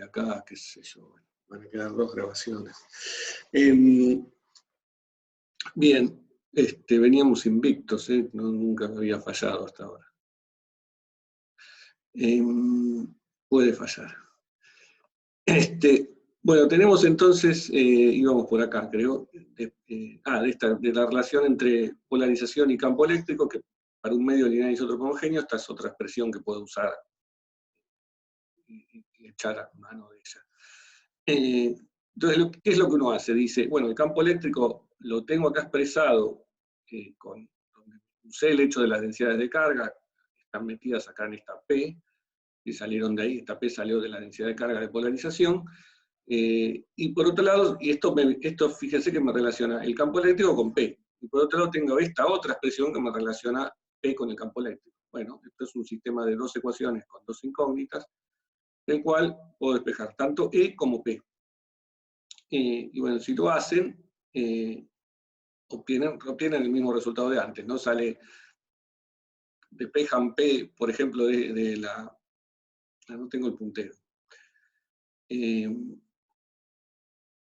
acá, qué sé yo, van a quedar 2 grabaciones. Bien, veníamos invictos, nunca me había fallado hasta ahora. Puede fallar. Bueno, tenemos entonces, íbamos por acá, creo, de la relación entre polarización y campo eléctrico, que para un medio lineal isótropo homogéneo, esta es otra expresión que puedo usar y echar a mano de ella. Entonces, ¿qué es lo que uno hace? Dice, bueno, el campo eléctrico lo tengo acá expresado, donde usé el hecho de las densidades de carga, están metidas acá en esta P, y salieron de ahí, esta P salió de la densidad de carga de polarización, y por otro lado, y esto fíjense que me relaciona el campo eléctrico con P, y por otro lado tengo esta otra expresión que me relaciona P con el campo eléctrico. Bueno, esto es un sistema de 2 ecuaciones con 2 incógnitas, el cual puedo despejar tanto E como P. Y bueno, si lo hacen, obtienen el mismo resultado de antes, ¿no? Despejan P, por ejemplo, de la... No tengo el puntero.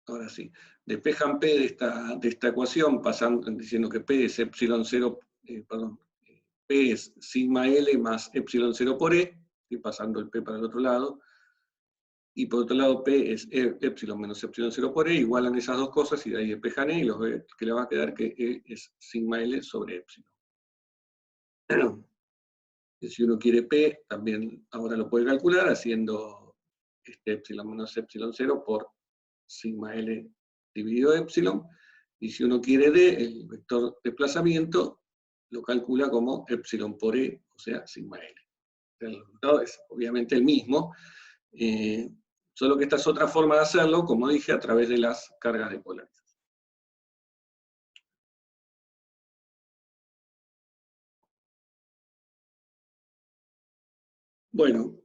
Ahora sí. Despejan P de esta ecuación, diciendo que P es epsilon 0, P es sigma L más epsilon 0 por E, y pasando el P para el otro lado. Y por otro lado, P es epsilon menos epsilon 0 por E, igualan esas dos cosas, y de ahí despejan E, y los ve que le va a quedar que E es sigma L sobre epsilon. Y si uno quiere P, también ahora lo puede calcular haciendo epsilon menos epsilon 0 por sigma L dividido epsilon, y si uno quiere D, el vector desplazamiento, lo calcula como epsilon por E, o sea, sigma L. El resultado es obviamente el mismo, solo que esta es otra forma de hacerlo, como dije, a través de las cargas de polarización. Bueno,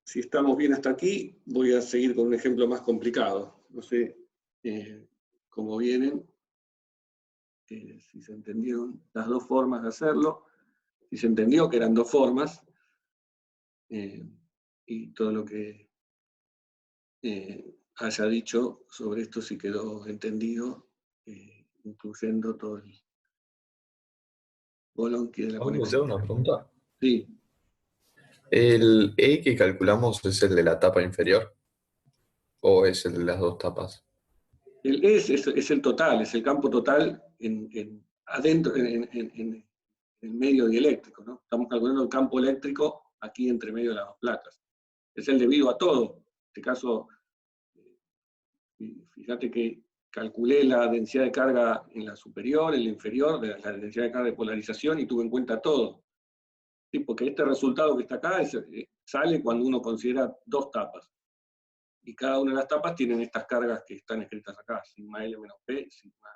si estamos bien hasta aquí, voy a seguir con un ejemplo más complicado. No sé cómo vienen, si se entendieron las dos formas de hacerlo, si se entendió que eran dos formas, y todo lo que haya dicho sobre esto si quedó entendido, incluyendo todo el bolonqui de la ¿Puedo hacer una pregunta? Sí. ¿El E que calculamos es el de la tapa inferior? ¿O es el de las dos tapas? El E es el total, es el campo total adentro, en el medio dieléctrico, ¿no? Estamos calculando el campo eléctrico aquí entre medio de las dos placas. Es el debido a todo. En este caso, fíjate que calculé la densidad de carga en la superior, en la inferior, la densidad de carga de polarización, y tuve en cuenta todo. Sí, porque este resultado que está acá sale cuando uno considera dos tapas. Y cada una de las tapas tienen estas cargas que están escritas acá, sigma L menos P, sigma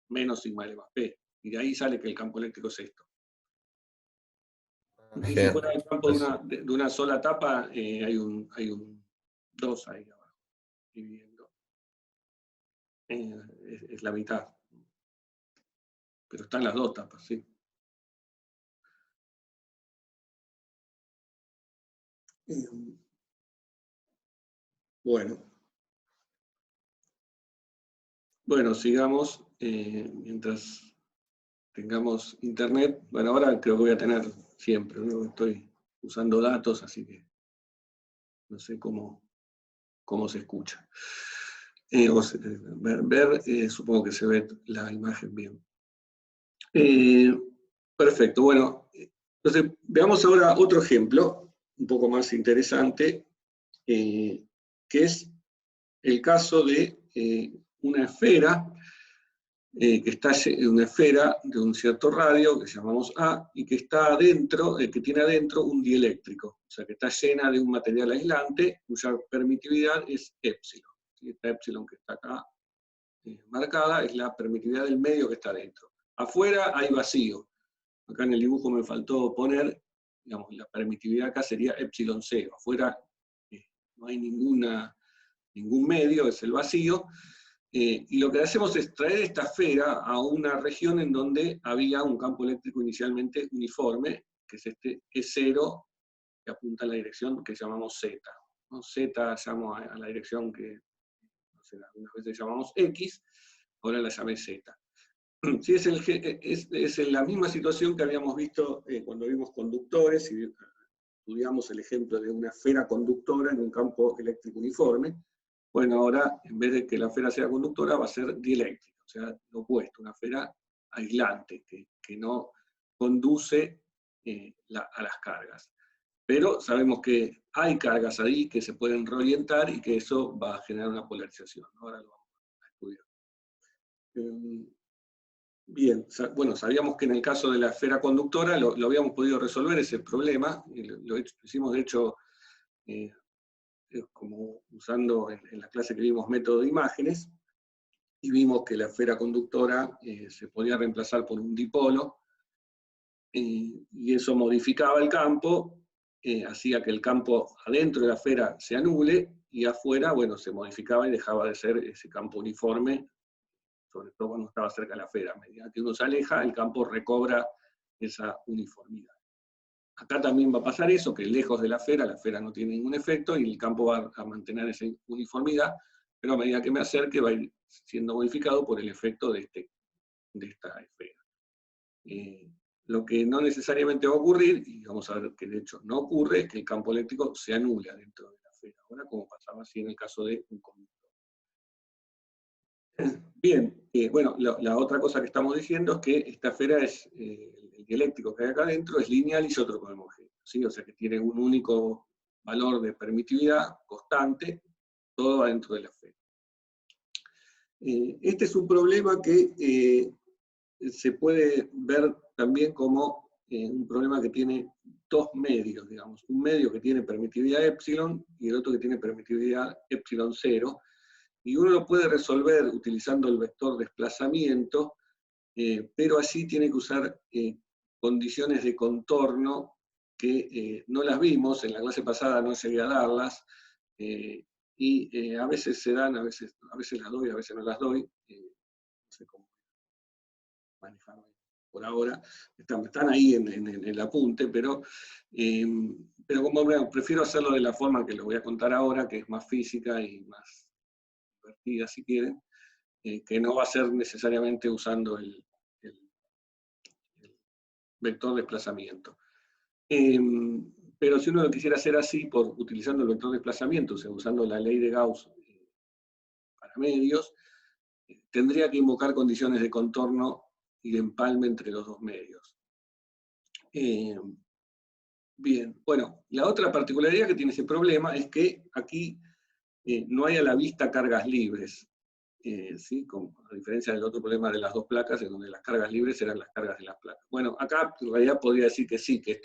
menos sigma L más P. Y de ahí sale que el campo eléctrico es esto. Y si fuera el campo de una sola tapa, hay un 2 ahí abajo, dividiendo. Es la mitad. Pero están las dos tapas, sí. Bueno. Bueno, sigamos mientras tengamos internet. Bueno, ahora creo que voy a tener siempre, ¿no? Estoy usando datos, así que no sé cómo se escucha. Supongo que se ve la imagen bien. Perfecto, bueno, entonces veamos ahora otro ejemplo, un poco más interesante, que es el caso de una esfera, que está en una esfera de un cierto radio, que llamamos A, y que está adentro, que tiene adentro un dieléctrico, o sea que está llena de un material aislante, cuya permitividad es epsilon. Esta epsilon que está acá marcada es la permitividad del medio que está adentro. Afuera hay vacío. Acá en el dibujo me faltó poner, digamos, la permitividad acá sería epsilon 0. Afuera no hay ningún medio, es el vacío. Y lo que hacemos es traer esta esfera a una región en donde había un campo eléctrico inicialmente uniforme, que es este E0 que apunta en la dirección que llamamos Z, ¿no? Z llamo a la dirección que, no sé, algunas veces llamamos X, ahora la llamé Z. Sí, es la misma situación que habíamos visto cuando vimos conductores, y estudiamos el ejemplo de una esfera conductora en un campo eléctrico uniforme. Bueno, ahora, en vez de que la esfera sea conductora, va a ser dieléctrica, o sea, lo opuesto, una esfera aislante, que no conduce a las cargas. Pero sabemos que hay cargas ahí que se pueden reorientar y que eso va a generar una polarización. Ahora lo vamos a estudiar. Bien, bueno, sabíamos que en el caso de la esfera conductora lo habíamos podido resolver ese problema, y lo hicimos de hecho como usando en la clase que vimos método de imágenes, y vimos que la esfera conductora se podía reemplazar por un dipolo, y eso modificaba el campo, hacía que el campo adentro de la esfera se anule, y afuera, bueno, se modificaba y dejaba de ser ese campo uniforme, sobre todo cuando estaba cerca de la esfera. A medida que uno se aleja, el campo recobra esa uniformidad. Acá también va a pasar eso, que lejos de la esfera no tiene ningún efecto, y el campo va a mantener esa uniformidad, pero a medida que me acerque va a ir siendo modificado por el efecto de esta esfera. Lo que no necesariamente va a ocurrir, y vamos a ver que de hecho no ocurre, es que el campo eléctrico se anula dentro de la esfera, ahora como pasaba así en el caso de un conductor. Bien, bueno, la otra cosa que estamos diciendo es que esta esfera es, el dieléctrico que hay acá adentro es lineal y isótropo homogéneo, ¿sí? O sea que tiene un único valor de permitividad constante, todo adentro de la esfera. Este es un problema que se puede ver también como un problema que tiene dos medios, digamos, un medio que tiene permitividad epsilon y el otro que tiene permitividad epsilon 0, y uno lo puede resolver utilizando el vector desplazamiento, pero así tiene que usar condiciones de contorno que no las vimos, en la clase pasada no llegué a darlas, y a veces se dan, a veces las doy, a veces no las doy, no sé cómo manejarlo por ahora, están ahí en el apunte, pero como bueno, prefiero hacerlo de la forma que lo voy a contar ahora, que es más física y más divertida si quieren, que no va a ser necesariamente usando el vector desplazamiento. Pero si uno lo quisiera hacer así, utilizando el vector desplazamiento, o sea, usando la ley de Gauss para medios, tendría que invocar condiciones de contorno y de empalme entre los dos medios. Bien, bueno, la otra particularidad que tiene ese problema es que aquí no hay a la vista cargas libres, ¿sí? A diferencia del otro problema de las dos placas, en donde las cargas libres eran las cargas de las placas. Bueno, acá en realidad podría decir que sí, que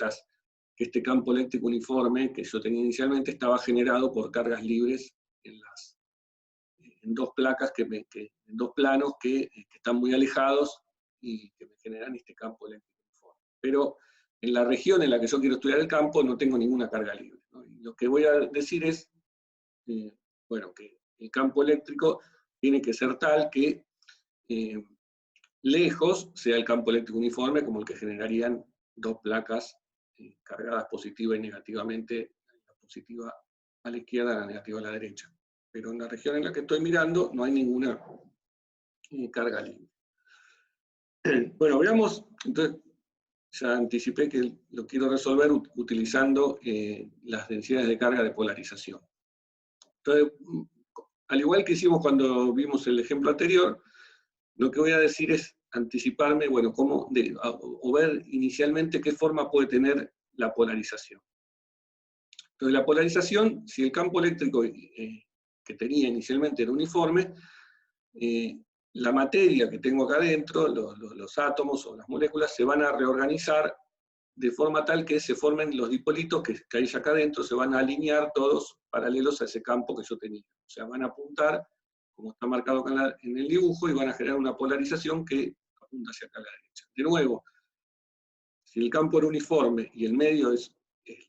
este campo eléctrico uniforme que yo tenía inicialmente estaba generado por cargas libres en dos placas, en dos planos que están muy alejados y que me generan este campo eléctrico uniforme. Pero en la región en la que yo quiero estudiar el campo no tengo ninguna carga libre, ¿no? Y lo que voy a decir es, bueno, que el campo eléctrico tiene que ser tal que lejos sea el campo eléctrico uniforme, como el que generarían dos placas cargadas positiva y negativamente, la positiva a la izquierda, la negativa a la derecha. Pero en la región en la que estoy mirando no hay ninguna carga libre. Bueno, veamos, entonces ya anticipé que lo quiero resolver utilizando las densidades de carga de polarización. Entonces, al igual que hicimos cuando vimos el ejemplo anterior, lo que voy a decir es anticiparme, bueno, o ver inicialmente qué forma puede tener la polarización. Entonces, la polarización, si el campo eléctrico que tenía inicialmente era uniforme, la materia que tengo acá adentro, los átomos o las moléculas, se van a reorganizar de forma tal que se formen los dipolitos que hay acá adentro, se van a alinear todos paralelos a ese campo que yo tenía. O sea, van a apuntar, como está marcado acá en el dibujo, y van a generar una polarización que apunta hacia acá a la derecha. De nuevo, si el campo era uniforme y el medio es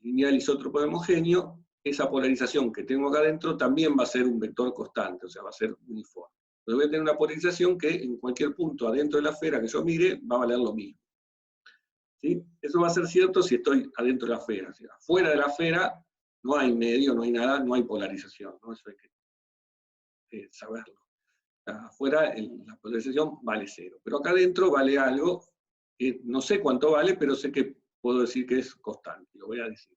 lineal isótropo homogéneo, esa polarización que tengo acá adentro también va a ser un vector constante, o sea, va a ser uniforme. Entonces voy a tener una polarización que en cualquier punto adentro de la esfera que yo mire va a valer lo mismo. ¿sí? Eso va a ser cierto si estoy adentro de la esfera. O sea, fuera de la esfera no hay medio, no hay nada, no hay polarización, ¿no? Eso hay que saberlo. Afuera la polarización vale 0, pero acá adentro vale algo, que no sé cuánto vale, pero sé que puedo decir que es constante, lo voy a decir.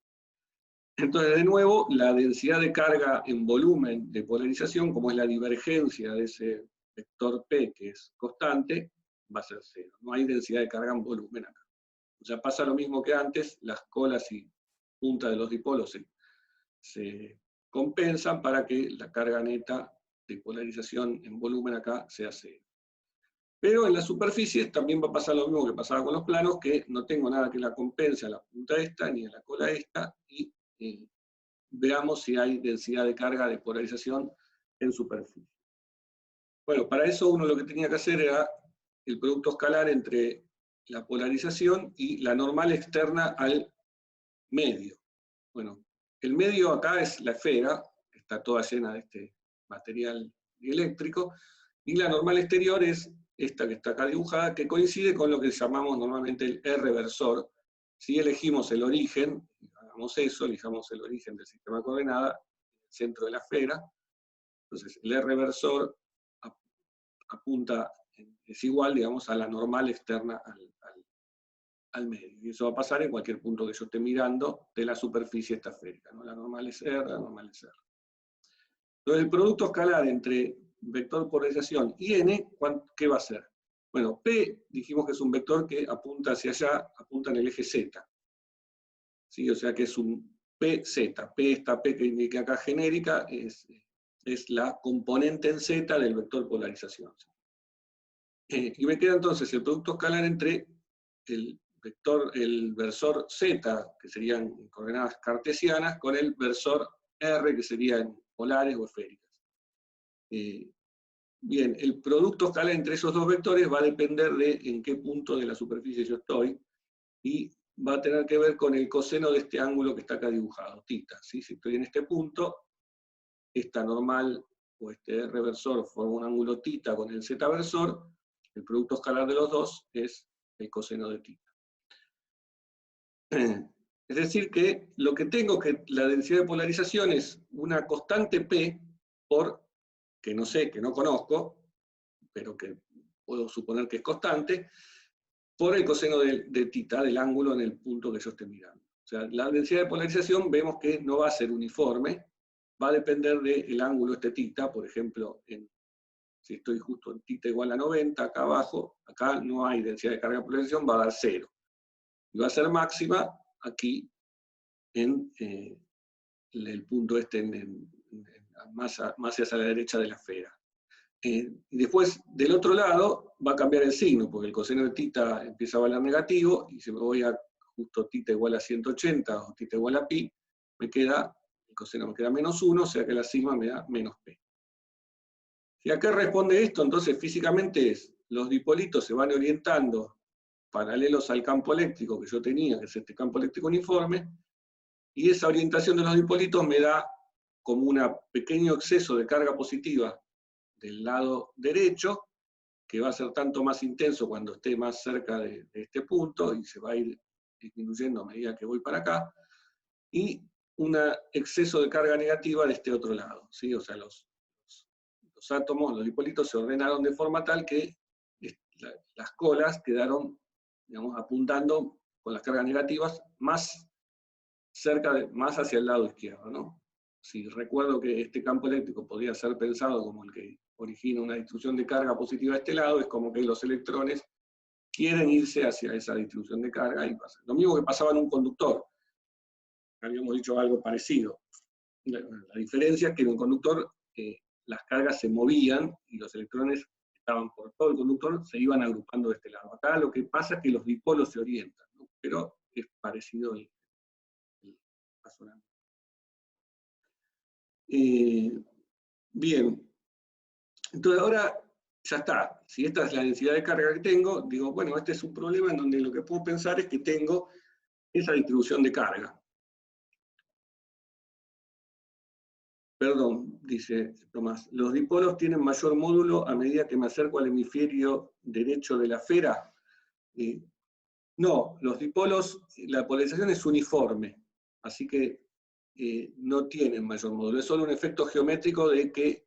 Entonces, de nuevo, la densidad de carga en volumen de polarización, como es la divergencia de ese vector P, que es constante, va a ser 0. No hay densidad de carga en volumen acá. O sea, pasa lo mismo que antes, las colas y puntas de los dipolos se compensan para que la carga neta de polarización en volumen acá sea 0. Pero en las superficies también va a pasar lo mismo que pasaba con los planos, que no tengo nada que la compense a la punta esta ni a la cola esta, y veamos si hay densidad de carga de polarización en superficie. Bueno, para eso uno lo que tenía que hacer era el producto escalar entre la polarización y la normal externa al medio. Bueno, el medio acá es la esfera, que está toda llena de este material eléctrico, y la normal exterior es esta que está acá dibujada, que coincide con lo que llamamos normalmente el R-versor. Si elegimos el origen, hagamos eso, elijamos el origen del sistema de coordenadas, el centro de la esfera, entonces el R-versor apunta, es igual, digamos, a la normal externa al medio. Y eso va a pasar en cualquier punto que yo esté mirando de la superficie esta esférica, ¿no? La normal es R, la normal es R. Entonces el producto escalar entre vector polarización y N, ¿qué va a ser? Bueno, P dijimos que es un vector que apunta hacia allá, apunta en el eje Z. ¿Sí? O sea que es un PZ. P, esta P que indica acá genérica, es la componente en Z del vector polarización. Y me queda entonces el producto escalar entre el versor Z, que serían coordenadas cartesianas, con el versor R, que serían polares o esféricas. Bien, el producto escalar entre esos dos vectores va a depender de en qué punto de la superficie yo estoy, y va a tener que ver con el coseno de este ángulo que está acá dibujado, θ. ¿Sí? Si estoy en este punto, esta normal o este R versor forma un ángulo θ con el Z versor, el producto escalar de los dos es el coseno de θ. Es decir que lo que tengo que la densidad de polarización es una constante P por, que no sé, que no conozco, pero que puedo suponer que es constante, por el coseno de θ, del ángulo en el punto que yo esté mirando. O sea, la densidad de polarización vemos que no va a ser uniforme, va a depender del ángulo este θ, por ejemplo, si estoy justo en θ igual a 90, acá abajo, acá no hay densidad de carga de polarización, va a dar 0. Y va a ser máxima aquí en el punto este más hacia la derecha de la esfera. Y después, del otro lado, va a cambiar el signo, porque el coseno de θ empieza a valer negativo, y si me voy a justo θ igual a 180 o θ igual a pi, el coseno me queda menos 1, o sea que la sigma me da menos p. ¿Y a qué responde esto? Entonces, físicamente los dipolitos se van orientando paralelos al campo eléctrico que yo tenía, que es este campo eléctrico uniforme, y esa orientación de los dipolitos me da como un pequeño exceso de carga positiva del lado derecho, que va a ser tanto más intenso cuando esté más cerca de este punto, y se va a ir disminuyendo a medida que voy para acá, y un exceso de carga negativa de este otro lado, ¿sí? O sea, los átomos, los dipolitos se ordenaron de forma tal que las colas quedaron, digamos, apuntando con las cargas negativas más más hacia el lado izquierdo, ¿no? Si recuerdo que este campo eléctrico podría ser pensado como el que origina una distribución de carga positiva a este lado, es como que los electrones quieren irse hacia esa distribución de carga y pasa. Lo mismo que pasaba en un conductor. Habíamos dicho algo parecido. La diferencia es que en un conductor las cargas se movían y los electrones estaban por todo el conductor, se iban agrupando de este lado. Acá lo que pasa es que los dipolos se orientan, ¿no? Pero es parecido el razonamiento. Bien, entonces ahora ya está. Si esta es la densidad de carga que tengo, digo, bueno, este es un problema en donde lo que puedo pensar es que tengo esa distribución de carga. Perdón, dice Tomás, ¿los dipolos tienen mayor módulo a medida que me acerco al hemisferio derecho de la esfera? No, los dipolos, la polarización es uniforme, así que no tienen mayor módulo. Es solo un efecto geométrico de que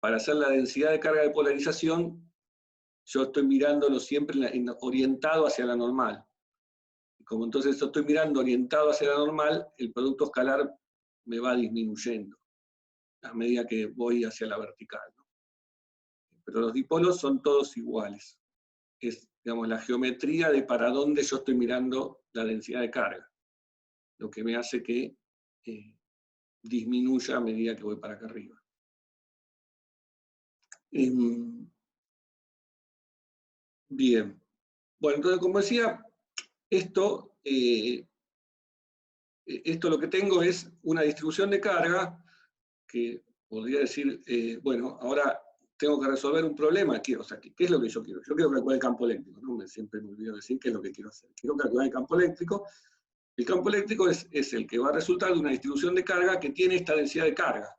para hacer la densidad de carga de polarización, yo estoy mirándolo siempre orientado hacia la normal. Como entonces yo estoy mirando orientado hacia la normal, el producto escalar me va disminuyendo a medida que voy hacia la vertical, ¿no? Pero los dipolos son todos iguales. Es, digamos, la geometría de para dónde yo estoy mirando la densidad de carga, lo que me hace que disminuya a medida que voy para acá arriba. Bien. Bueno, entonces, como decía, esto lo que tengo es una distribución de carga que podría decir, bueno, ahora tengo que resolver un problema, o sea, ¿qué es lo que yo quiero? Yo quiero calcular el campo eléctrico, ¿no? Siempre me olvido decir qué es lo que quiero hacer. Quiero calcular el campo eléctrico. El campo eléctrico es el que va a resultar de una distribución de carga que tiene esta densidad de carga.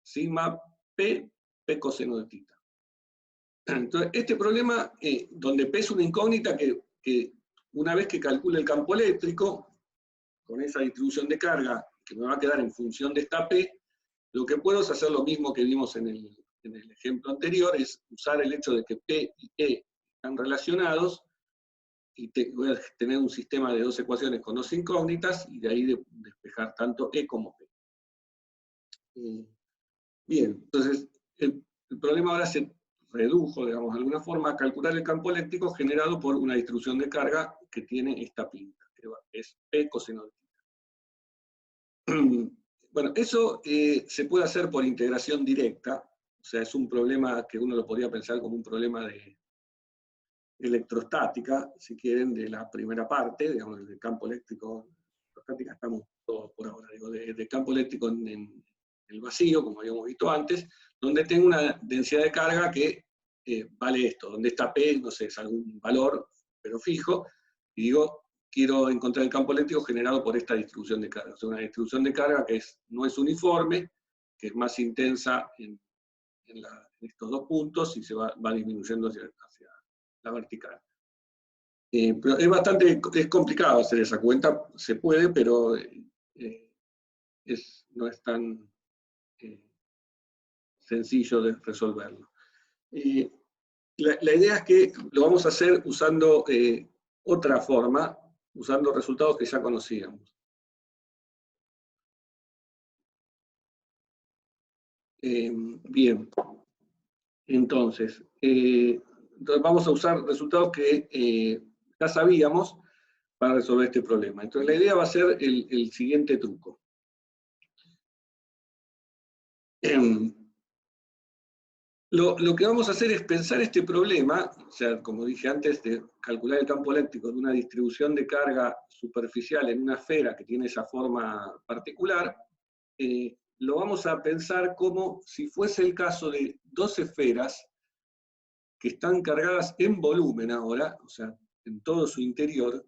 Sigma P coseno de θ. Entonces, este problema, donde P es una incógnita que una vez que calcule el campo eléctrico, con esa distribución de carga que me va a quedar en función de esta P, lo que puedo es hacer lo mismo que vimos en el ejemplo anterior, es usar el hecho de que P y E están relacionados, y voy a tener un sistema de dos ecuaciones con dos incógnitas, y de ahí despejar tanto E como P. Bien, entonces el problema ahora se redujo, digamos, de alguna forma, a calcular el campo eléctrico generado por una distribución de carga que tiene esta pinta, que es P coseno de θ. Bueno, eso se puede hacer por integración directa, o sea, es un problema que uno lo podría pensar como un problema de electrostática, si quieren, de la primera parte, digamos, del campo eléctrico. Electrostática estamos todos por ahora, digo, de campo eléctrico en el vacío, como habíamos visto antes, donde tengo una densidad de carga que vale esto, donde está P, no sé, es algún valor, pero fijo, y digo, quiero encontrar el campo eléctrico generado por esta distribución de carga. O sea, una distribución de carga que no es uniforme, que es más intensa en estos dos puntos y se va disminuyendo hacia la vertical. Pero es complicado hacer esa cuenta, se puede, pero no es tan sencillo de resolverlo. La idea es que lo vamos a hacer usando otra forma, usando resultados que ya conocíamos. Bien, entonces vamos a usar resultados que ya sabíamos para resolver este problema. Entonces la idea va a ser el siguiente truco. Lo que vamos a hacer es pensar este problema, o sea, como dije antes, de calcular el campo eléctrico de una distribución de carga superficial en una esfera que tiene esa forma particular, lo vamos a pensar como si fuese el caso de dos esferas que están cargadas en volumen ahora, o sea, en todo su interior,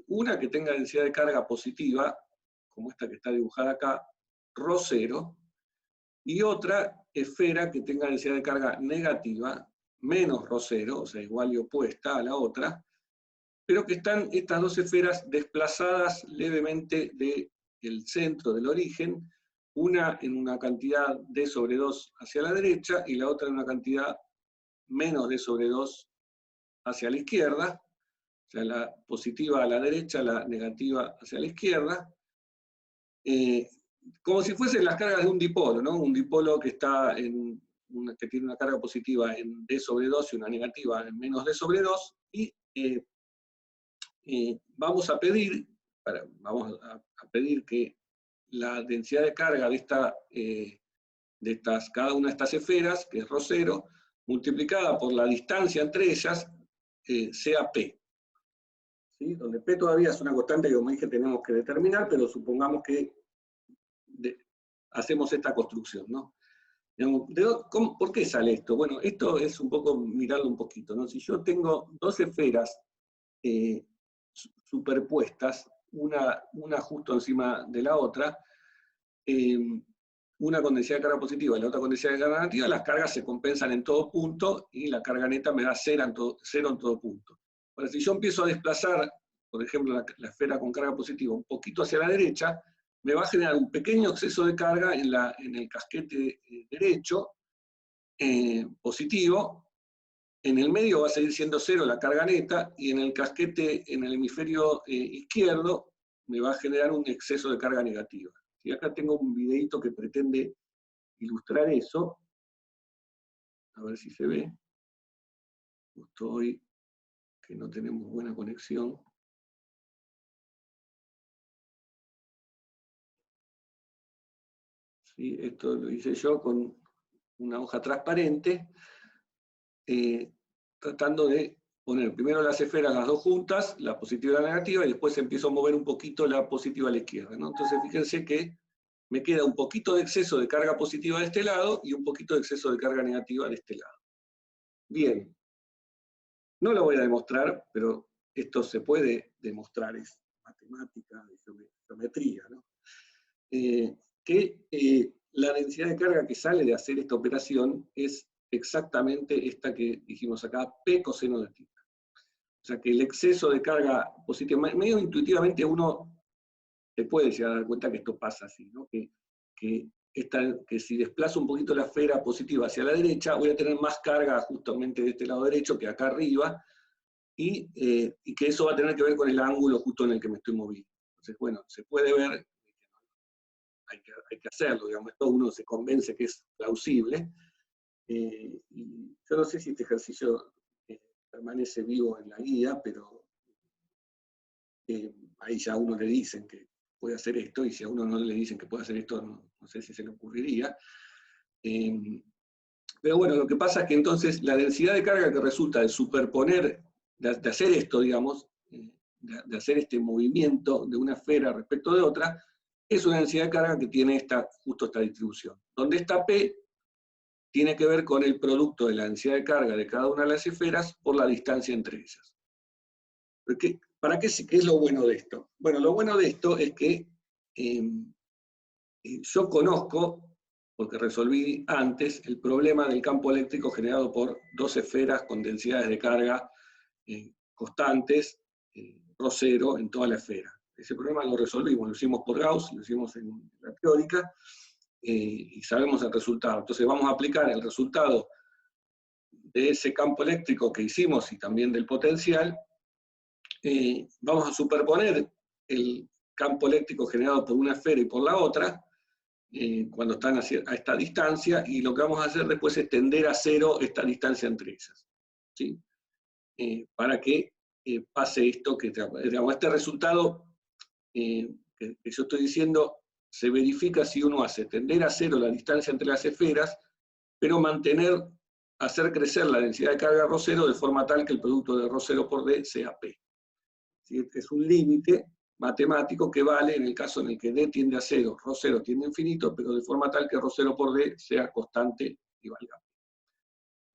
una que tenga densidad de carga positiva, como esta que está dibujada acá, ρ0, y otra esfera que tenga densidad de carga negativa, menos ρ0, o sea, igual y opuesta a la otra, pero que están estas dos esferas desplazadas levemente del centro del origen, una en una cantidad d sobre 2 hacia la derecha y la otra en una cantidad menos d sobre 2 hacia la izquierda, o sea, la positiva a la derecha, la negativa hacia la izquierda, como si fuesen las cargas de un dipolo, ¿no? Un dipolo que que tiene una carga positiva en d sobre 2 y una negativa en menos d sobre 2, y vamos a pedir que la densidad de carga de cada una de estas esferas, que es ρ0, multiplicada por la distancia entre ellas, sea P. ¿Sí? Donde P todavía es una constante que, como dije, tenemos que determinar, pero supongamos que hacemos esta construcción, ¿no? ¿Por qué sale esto? Bueno, esto es un poco mirarlo un poquito, ¿no? Si yo tengo dos esferas superpuestas, una justo encima de la otra, una con densidad de carga positiva y la otra con densidad de carga negativa, las cargas se compensan en todo punto y la carga neta me da cero en todo punto. Ahora, si yo empiezo a desplazar por ejemplo, la esfera con carga positiva un poquito hacia la derecha, me va a generar un pequeño exceso de carga en el casquete derecho, positivo. En el medio va a seguir siendo 0 la carga neta, y en el casquete, en el hemisferio izquierdo, me va a generar un exceso de carga negativa. Y acá tengo un videito que pretende ilustrar eso. A ver si se ve. Justo hoy que no tenemos buena conexión. ¿Sí? Esto lo hice yo con una hoja transparente, tratando de poner primero las esferas las dos juntas, la positiva y la negativa, y después empiezo a mover un poquito la positiva a la izquierda, ¿no? Entonces fíjense que me queda un poquito de exceso de carga positiva de este lado y un poquito de exceso de carga negativa de este lado. Bien, no lo voy a demostrar, pero esto se puede demostrar, es matemática, es geometría, ¿no? La densidad de carga que sale de hacer esta operación es exactamente esta que dijimos acá, P coseno de θ. O sea que el exceso de carga positiva, medio intuitivamente uno se puede llegar a dar cuenta que esto pasa así, ¿no? Que si desplazo un poquito la esfera positiva hacia la derecha, voy a tener más carga justamente de este lado derecho que acá arriba, y que eso va a tener que ver con el ángulo justo en el que me estoy moviendo. Entonces, bueno, se puede ver, hay que hacerlo, digamos, esto uno se convence que es plausible. Y yo no sé si este ejercicio permanece vivo en la guía, pero ahí ya a uno le dicen que puede hacer esto, y si a uno no le dicen que puede hacer esto, no sé si se le ocurriría. Pero bueno, lo que pasa es que entonces la densidad de carga que resulta de superponer, de hacer esto, digamos, de hacer este movimiento de una esfera respecto de otra, es una densidad de carga que tiene justo esta distribución. Donde esta P tiene que ver con el producto de la densidad de carga de cada una de las esferas por la distancia entre ellas. ¿Qué es lo bueno de esto? Bueno, lo bueno de esto es que yo conozco, porque resolví antes, el problema del campo eléctrico generado por dos esferas con densidades de carga constantes, ρ0 en toda la esfera. Ese problema lo resolvimos, lo hicimos por Gauss, lo hicimos en la teórica, y sabemos el resultado. Entonces vamos a aplicar el resultado de ese campo eléctrico que hicimos y también del potencial. Vamos a superponer el campo eléctrico generado por una esfera y por la otra, cuando están a esta distancia, y lo que vamos a hacer después es tender a 0 esta distancia entre ellas, ¿sí? Para que pase esto, digamos, este resultado que yo estoy diciendo se verifica si uno hace tender a 0 la distancia entre las esferas, pero hacer crecer la densidad de carga ρ0 de forma tal que el producto de ρ0 por d sea P. ¿Sí? Es un límite matemático que vale en el caso en el que d tiende a 0, ρ0 tiende a infinito, pero de forma tal que ρ0 por d sea constante y valga.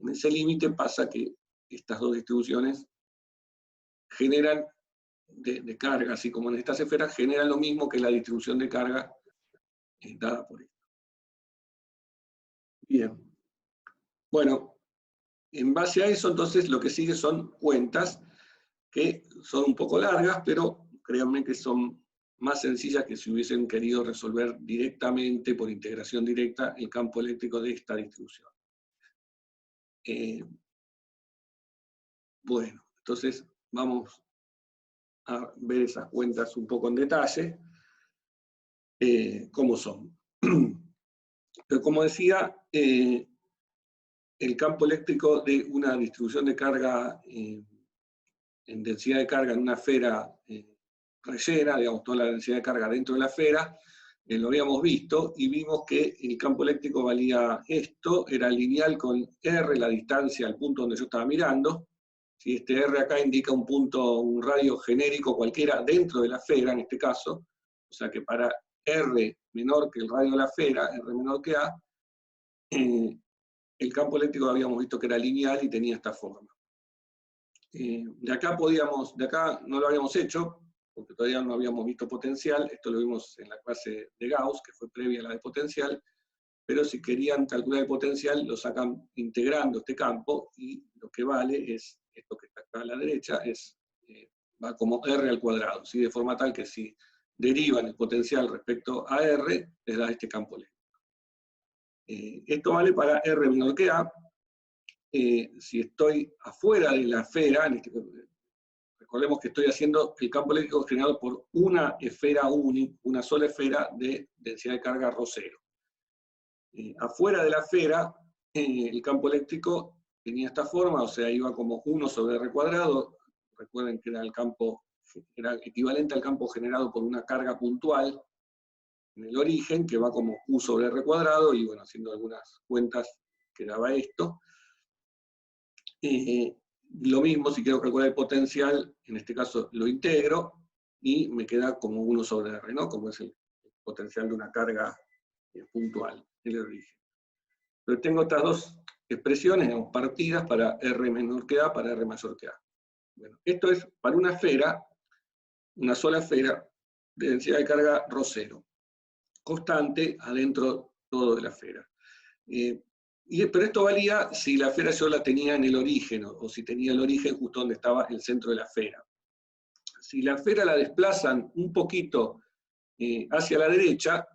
En ese límite pasa que estas dos distribuciones generan de carga, así como en estas esferas, generan lo mismo que la distribución de carga dada por esto. Bien. Bueno, en base a eso, entonces, lo que sigue son cuentas que son un poco largas, pero créanme que son más sencillas que si hubiesen querido resolver directamente, por integración directa, el campo eléctrico de esta distribución. Bueno, entonces vamos a ver esas cuentas un poco en detalle, cómo son. Pero como decía, el campo eléctrico de una distribución de carga en densidad de carga en una esfera rellena, digamos, toda la densidad de carga dentro de la esfera, lo habíamos visto, y vimos que el campo eléctrico valía esto, era lineal con R, la distancia al punto donde yo estaba mirando. Si este R acá indica un punto, un radio genérico cualquiera dentro de la esfera, en este caso, o sea que para R menor que el radio de la esfera, R menor que A, el campo eléctrico habíamos visto que era lineal y tenía esta forma. De acá no lo habíamos hecho, porque todavía no habíamos visto potencial, esto lo vimos en la clase de Gauss, que fue previa a la de potencial, pero si querían calcular el potencial, lo sacan integrando este campo, y lo que vale es, esto que está acá a la derecha, es va como R al cuadrado, ¿sí? De forma tal que si derivan el potencial respecto a R, les da este campo eléctrico. Esto vale para R menor que A. Si estoy afuera de la esfera, recordemos que estoy haciendo el campo eléctrico generado por una esfera única, una sola esfera de densidad de carga ρ0. Afuera de la esfera, el campo eléctrico tenía esta forma, o sea, iba como 1 sobre R cuadrado. Recuerden que era equivalente al campo generado por una carga puntual en el origen, que va como Q sobre R cuadrado, y bueno, haciendo algunas cuentas quedaba esto. Lo mismo, si quiero calcular el potencial, en este caso lo integro, y me queda como 1 sobre R, ¿no? Como es el potencial de una carga puntual en el origen. Pero tengo estas dos expresiones, digamos, partidas para R menor que A, para R mayor que A. Bueno, esto es para una esfera, una sola esfera, de densidad de carga ρ0, constante adentro todo de la esfera. Pero esto valía si la esfera yo la tenía en el origen, o si tenía el origen justo donde estaba el centro de la esfera. Si la esfera la desplazan un poquito hacia la derecha,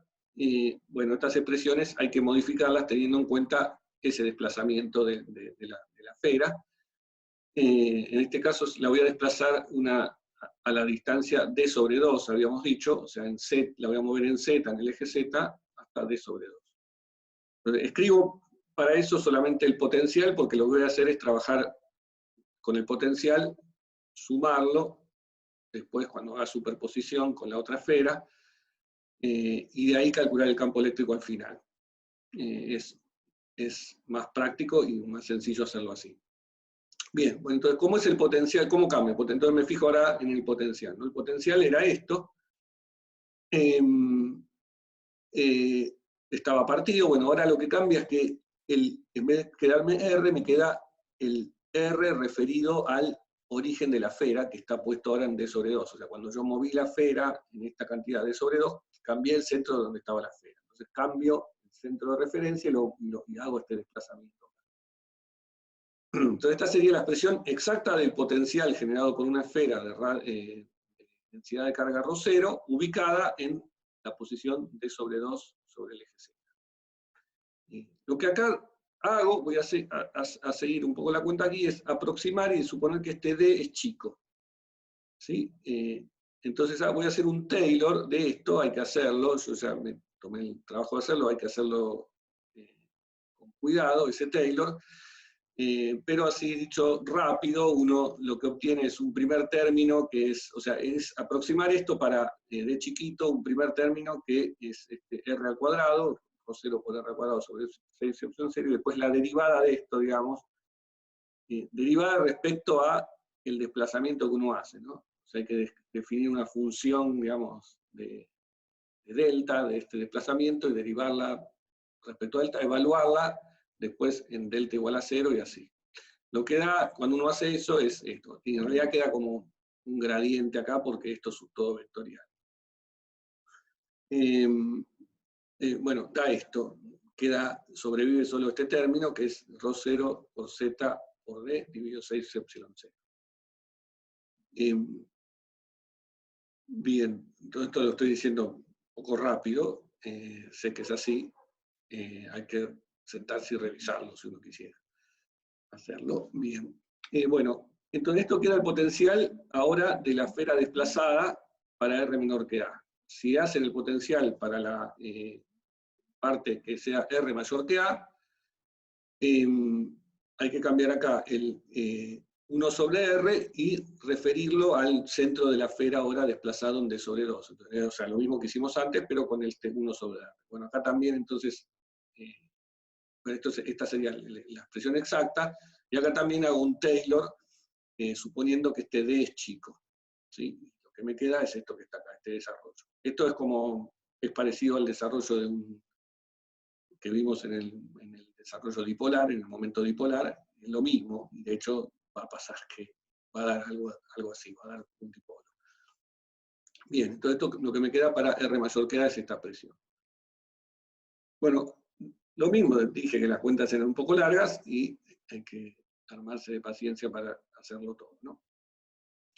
bueno, estas expresiones hay que modificarlas teniendo en cuenta ese desplazamiento de la esfera. En este caso la voy a desplazar a la distancia d sobre 2, habíamos dicho, o sea, en z, la voy a mover en z, en el eje z, hasta d sobre 2. Entonces, escribo para eso solamente el potencial, porque lo que voy a hacer es trabajar con el potencial, sumarlo, después cuando haga superposición con la otra esfera, y de ahí calcular el campo eléctrico al final. Es más práctico y más sencillo hacerlo así. Bien, bueno, entonces, ¿cómo es el potencial? ¿Cómo cambia? Entonces me fijo ahora en el potencial, ¿no? El potencial era esto. Estaba partido, bueno, ahora lo que cambia es que en vez de quedarme R, me queda el R referido al origen de la esfera, que está puesto ahora en D sobre 2. O sea, cuando yo moví la esfera en esta cantidad D sobre 2, cambié el centro de donde estaba la esfera. Entonces cambio el centro de referencia y hago este desplazamiento. Entonces esta sería la expresión exacta del potencial generado por una esfera de densidad de carga ρ0, ubicada en la posición D sobre 2 sobre el eje Z. Lo que acá hago, voy a seguir un poco la cuenta aquí, es aproximar y suponer que este D es chico. ¿Sí? Entonces voy a hacer un Taylor de esto, hay que hacerlo, yo ya me tomé el trabajo de hacerlo, hay que hacerlo con cuidado, ese Taylor. Pero así dicho rápido, uno lo que obtiene es un primer término que es, o sea, es aproximar esto para D chiquito, un primer término que es R al cuadrado, ρ0 por R al cuadrado sobre 6 opción 0, y después la derivada de esto, digamos, derivada respecto a el desplazamiento que uno hace, ¿no? O sea, hay que definir una función, digamos, de delta, de este desplazamiento, y derivarla respecto a delta, evaluarla, después en delta igual a 0 y así. Lo que da cuando uno hace eso es esto, y en realidad queda como un gradiente acá porque esto es todo vectorial. Bueno, da esto, sobrevive solo este término que es ρ0 por z por d dividido 6 epsilon 0. Bien, todo esto lo estoy diciendo un poco rápido, sé que es así, hay que sentarse y revisarlo si uno quisiera hacerlo. Bien. Bueno, entonces esto queda el potencial ahora de la esfera desplazada para R menor que A. Si hacen el potencial para la parte que sea R mayor que A, hay que cambiar acá el 1 sobre R y referirlo al centro de la esfera ahora desplazado en D sobre 2. Entonces, o sea, lo mismo que hicimos antes, pero con el 1 sobre R. Bueno, acá también entonces, esta sería la expresión exacta, y acá también hago un Taylor, suponiendo que este D es chico. ¿Sí? Lo que me queda es esto que está acá, este desarrollo. Esto es parecido al desarrollo que vimos en el desarrollo dipolar, en el momento dipolar, es lo mismo, y de hecho va a pasar que va a dar algo así, va a dar un dipolo. Bien, entonces lo que me queda para R mayor que A es esta expresión. Bueno, lo mismo, dije que las cuentas eran un poco largas y hay que armarse de paciencia para hacerlo todo, ¿no?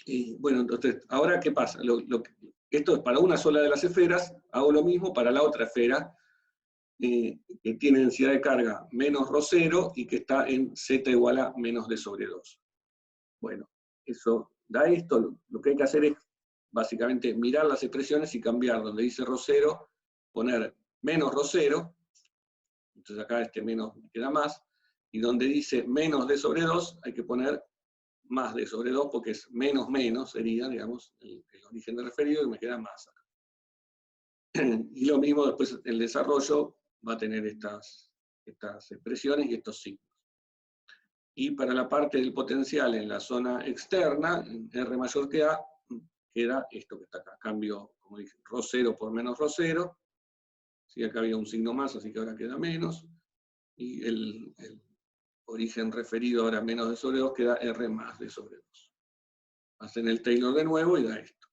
Y bueno, entonces, ahora, ¿qué pasa? Esto es para una sola de las esferas, hago lo mismo para la otra esfera, que tiene densidad de carga menos ρ0 y que está en z igual a menos d sobre 2. Bueno, eso da esto. Lo que hay que hacer es básicamente mirar las expresiones y cambiar donde dice ρ0, poner menos ρ0, entonces acá este menos me queda más, y donde dice menos d sobre 2 hay que poner más d sobre 2 porque es menos menos, sería, digamos, el origen de referido y me queda más acá. Y lo mismo después el desarrollo va a tener estas expresiones y estos signos. Y para la parte del potencial en la zona externa, en R mayor que A, queda esto que está acá. Cambio, como dije, ρ0 por menos ρ0. ¿Sí? Acá había un signo más, así que ahora queda menos. Y el origen referido ahora menos d sobre 2 queda R más d sobre 2. Hacen el Taylor de nuevo y da esto.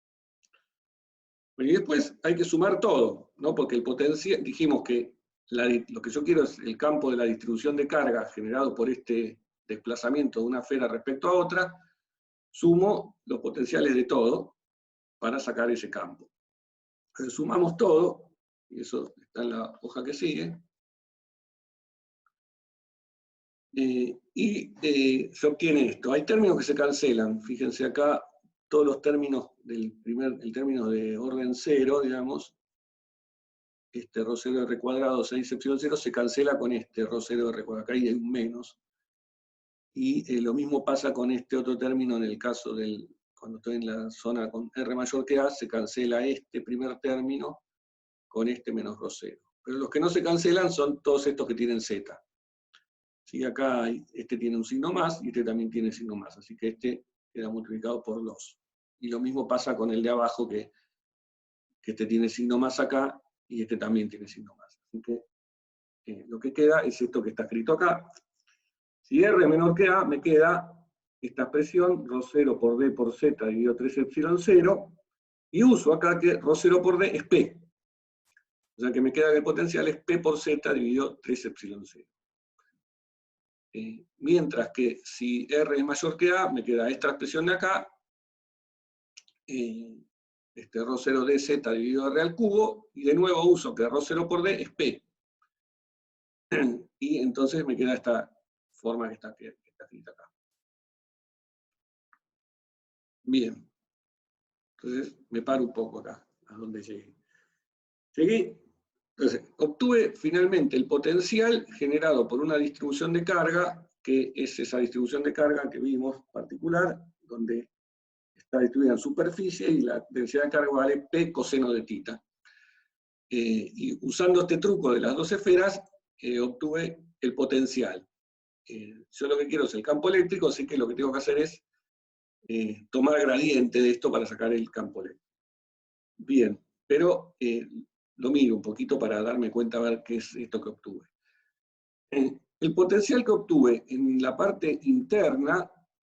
Bueno, y después hay que sumar todo, ¿no? Porque el potencial, dijimos que lo que yo quiero es el campo de la distribución de carga generado por este desplazamiento de una esfera respecto a otra, sumo los potenciales de todo para sacar ese campo. Entonces, sumamos todo, y eso está en la hoja que sigue, y se obtiene esto. Hay términos que se cancelan, fíjense acá, todos los términos el término de orden 0, digamos, este ρ0 r cuadrado 6 epsilon 0 se cancela con este ρ0 r cuadrado, acá hay un menos. Y lo mismo pasa con este otro término en el caso cuando estoy en la zona con R mayor que A, se cancela este primer término con este menos ρ0. Pero los que no se cancelan son todos estos que tienen Z. ¿Sí? Acá este tiene un signo más y este también tiene signo más, así que este queda multiplicado por 2. Y lo mismo pasa con el de abajo, que este tiene signo más acá y este también tiene signo más. Así que lo que queda es esto que está escrito acá. Si R es menor que A, me queda esta expresión, ρ0 por D por Z dividido 3 epsilon 0, y uso acá que ρ0 por D es P. O sea que me queda que el potencial es P por Z dividido 3 epsilon 0. Mientras que si R es mayor que A, me queda esta expresión de acá, este ρ0 dz dividido R al cubo, y de nuevo uso que ρ0 por D es P. Y entonces me queda esta forma que está escrita acá. Bien. Entonces me paro un poco acá, a donde llegué. Llegué, entonces, obtuve finalmente el potencial generado por una distribución de carga, que es esa distribución de carga que vimos particular, donde está distribuida en superficie y la densidad de carga vale P coseno de tita. Y usando este truco de las dos esferas, obtuve el potencial. Yo lo que quiero es el campo eléctrico, así que lo que tengo que hacer es tomar gradiente de esto para sacar el campo eléctrico. Bien, pero lo miro un poquito para darme cuenta a ver qué es esto que obtuve. El potencial que obtuve en la parte interna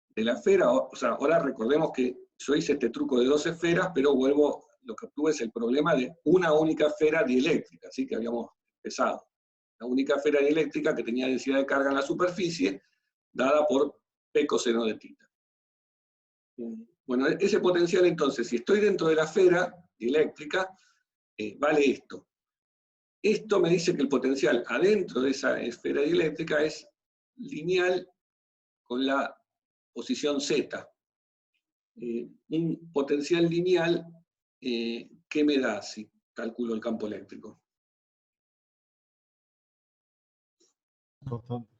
de la esfera, o sea, ahora recordemos que yo hice este truco de dos esferas, pero lo que obtuve es el problema de una única esfera dieléctrica, así que habíamos empezado. La única esfera dieléctrica que tenía densidad de carga en la superficie, dada por P coseno de tita. Bueno, ese potencial entonces, si estoy dentro de la esfera dieléctrica, vale esto. Esto me dice que el potencial adentro de esa esfera dieléctrica es lineal con la posición Z. Un potencial lineal, ¿qué me da si calculo el campo eléctrico? Constante.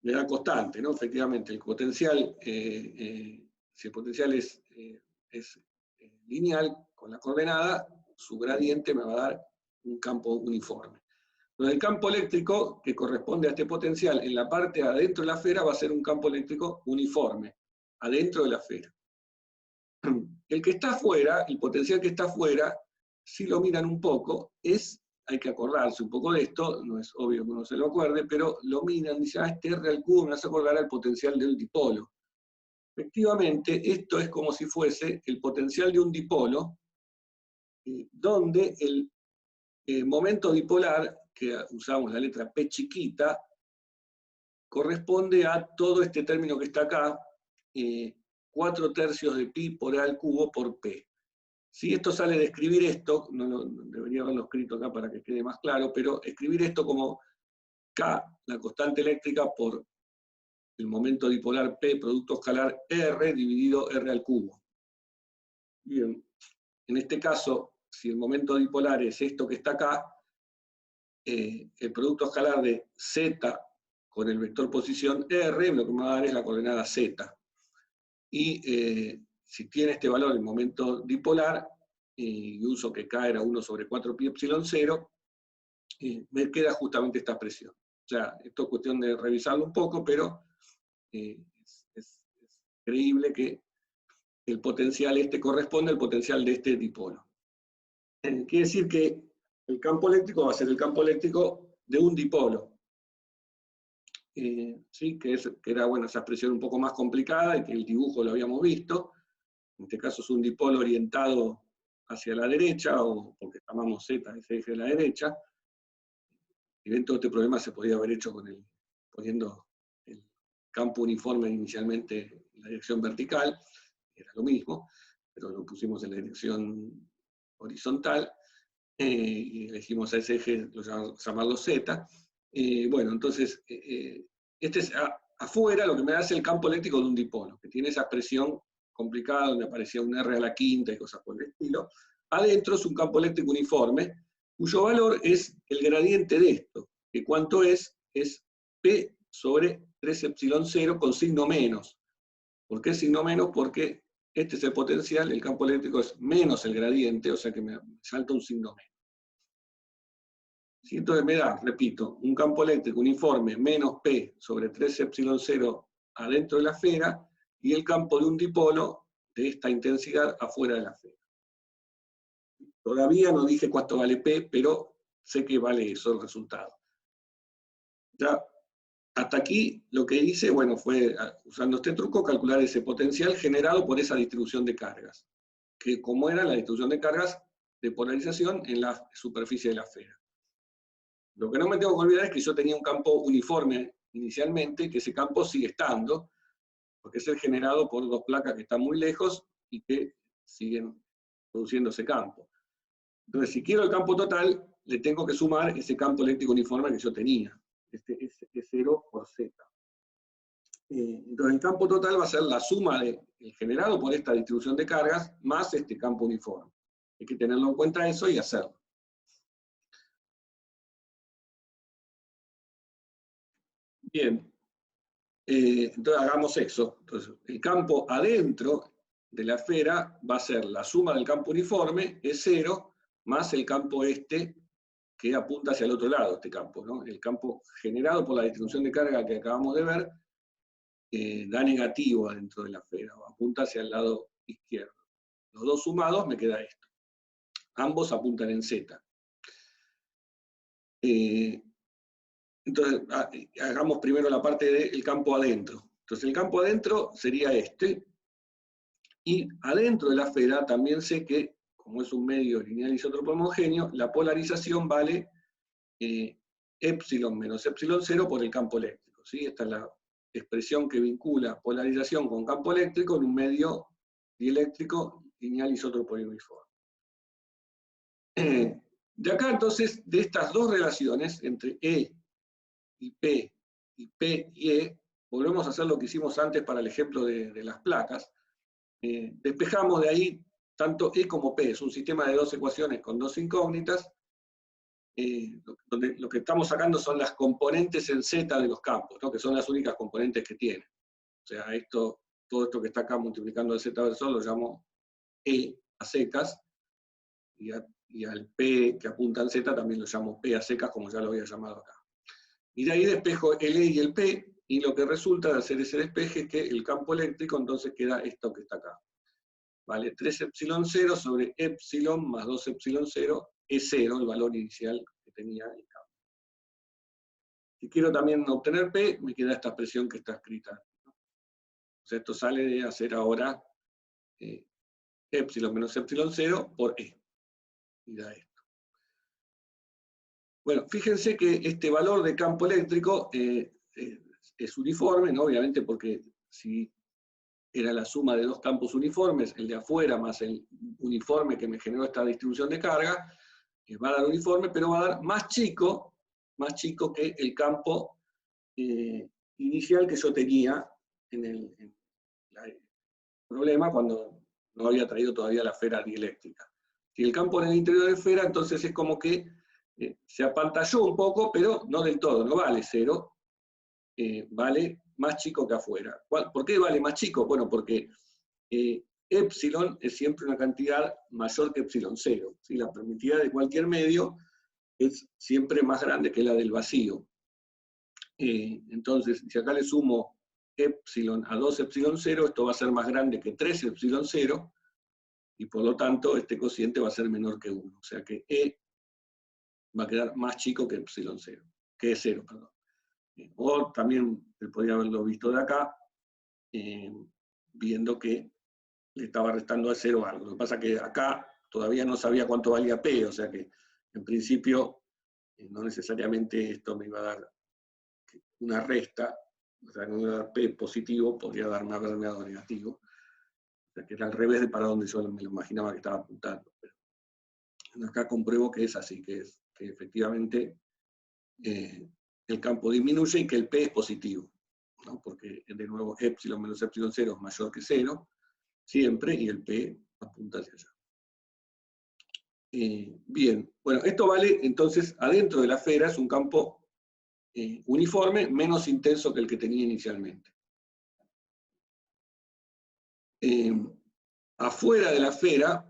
Me da constante, ¿no? Efectivamente, el potencial, si el potencial es lineal con la coordenada, su gradiente me va a dar un campo uniforme. Entonces, el campo eléctrico que corresponde a este potencial en la parte adentro de la esfera va a ser un campo eléctrico uniforme, adentro de la esfera. El que está afuera, el potencial que está afuera, si lo miran un poco, hay que acordarse un poco de esto, no es obvio que uno se lo acuerde, pero lo miran y dicen, este R al cubo me hace acordar al potencial de un dipolo. Efectivamente, esto es como si fuese el potencial de un dipolo, donde el momento dipolar, que usamos la letra P chiquita, corresponde a todo este término que está acá, 4/3 de pi por A al cubo por P. Si esto sale de escribir esto, debería haberlo escrito acá para que quede más claro, pero escribir esto como K, la constante eléctrica, por el momento dipolar P, producto escalar R, dividido R al cubo. Bien, en este caso, si el momento dipolar es esto que está acá, el producto escalar de Z con el vector posición R, lo que me va a dar es la coordenada Z. Y si tiene este valor el momento dipolar, y uso que K era 1/4πε0, me queda justamente esta expresión. O sea, esto es cuestión de revisarlo un poco, pero es creíble que el potencial este corresponde al potencial de este dipolo. Quiere decir que el campo eléctrico va a ser el campo eléctrico de un dipolo. ¿Sí? que era bueno, esa expresión un poco más complicada y que el dibujo lo habíamos visto. En este caso es un dipolo orientado hacia la derecha, o porque llamamos Z ese eje de la derecha. Y dentro de este problema se podía haber hecho poniendo el campo uniforme inicialmente en la dirección vertical, era lo mismo, pero lo pusimos en la dirección horizontal, y elegimos a ese eje llamarlo Z. Bueno, entonces, este es afuera lo que me da es el campo eléctrico de un dipolo, que tiene esa expresión complicada donde aparecía un R a la quinta y cosas por el estilo. Adentro es un campo eléctrico uniforme, cuyo valor es el gradiente de esto, que cuánto es P sobre 3ε0 con signo menos. ¿Por qué signo menos? Porque este es el potencial, el campo eléctrico es menos el gradiente, o sea que me salta un signo menos. ¿Sí? Entonces me da, repito, un campo eléctrico uniforme menos P sobre 3ε0 adentro de la esfera, y el campo de un dipolo de esta intensidad afuera de la esfera. Todavía no dije cuánto vale P, pero sé que vale eso el resultado. Ya, hasta aquí lo que hice, bueno, fue, usando este truco, calcular ese potencial generado por esa distribución de cargas, que como era la distribución de cargas de polarización en la superficie de la esfera. Lo que no me tengo que olvidar es que yo tenía un campo uniforme inicialmente, que ese campo sigue estando, porque es el generado por dos placas que están muy lejos y que siguen produciendo ese campo. Entonces, si quiero el campo total, le tengo que sumar ese campo eléctrico uniforme que yo tenía. Este es 0 por Z. Entonces, el campo total va a ser la suma del generado por esta distribución de cargas más este campo uniforme. Hay que tenerlo en cuenta eso y hacerlo. Bien. Entonces, hagamos eso. Entonces, el campo adentro de la esfera va a ser la suma del campo uniforme, es 0, más el campo este, que apunta hacia el otro lado, este campo, ¿no? El campo generado por la distribución de carga que acabamos de ver, da negativo adentro de la esfera, o apunta hacia el lado izquierdo. Los dos sumados me queda esto. Ambos apuntan en Z. Entonces, hagamos primero la parte del campo adentro. Entonces, el campo adentro sería este, y adentro de la esfera también sé que, como es un medio lineal isótropo homogéneo, la polarización vale epsilon menos epsilon 0 por el campo eléctrico. ¿Sí? Esta es la expresión que vincula polarización con campo eléctrico en un medio dieléctrico lineal isótropo uniforme. De acá entonces, de estas dos relaciones, entre E y P y E, volvemos a hacer lo que hicimos antes para el ejemplo de las placas. Despejamos de ahí tanto E como P, es un sistema de dos ecuaciones con dos incógnitas, donde lo que estamos sacando son las componentes en Z de los campos, ¿no? Que son las únicas componentes que tienen. O sea, todo esto que está acá multiplicando el Z versor lo llamo E a secas, y al P que apunta en Z también lo llamo P a secas, como ya lo había llamado acá. Y de ahí despejo el E y el P, y lo que resulta de hacer ese despeje es que el campo eléctrico entonces queda esto que está acá. Vale, 3ε0 sobre epsilon más 2ε0 es 0, el valor inicial que tenía el campo. Si quiero también obtener P, me queda esta expresión que está escrita. O sea, esto sale de hacer ahora epsilon menos epsilon0 por E. Y da esto. Bueno, fíjense que este valor de campo eléctrico es uniforme, ¿no? Obviamente porque si era la suma de dos campos uniformes, el de afuera más el uniforme que me generó esta distribución de carga, que va a dar uniforme, pero va a dar más chico que el campo inicial que yo tenía en el problema cuando no había traído todavía la esfera dieléctrica. Si el campo en el interior de la esfera, entonces es como que se apantalló un poco, pero no del todo, no vale 0, vale más chico que afuera. ¿Por qué vale más chico? Bueno, porque epsilon es siempre una cantidad mayor que epsilon 0. ¿Sí? La permitividad de cualquier medio es siempre más grande que la del vacío. Entonces, si acá le sumo epsilon a 2 epsilon 0, esto va a ser más grande que 3 epsilon 0, y por lo tanto este cociente va a ser menor que 1. O sea que E va a quedar más chico que epsilon 0, que 0, perdón. O también podría haberlo visto de acá, viendo que le estaba restando a 0 algo. Lo que pasa es que acá todavía no sabía cuánto valía P, o sea que en principio no necesariamente esto me iba a dar una resta, o sea, no me iba a dar P positivo, podría darme haberme dado negativo. O sea que era al revés de para donde yo me lo imaginaba que estaba apuntando. Pero acá compruebo que es así, que efectivamente el campo disminuye y que el P es positivo, ¿no? Porque de nuevo epsilon menos epsilon 0 es mayor que 0, siempre, y el P apunta hacia allá. Bien, bueno, esto vale entonces adentro de la esfera, es un campo uniforme, menos intenso que el que tenía inicialmente. Afuera de la esfera,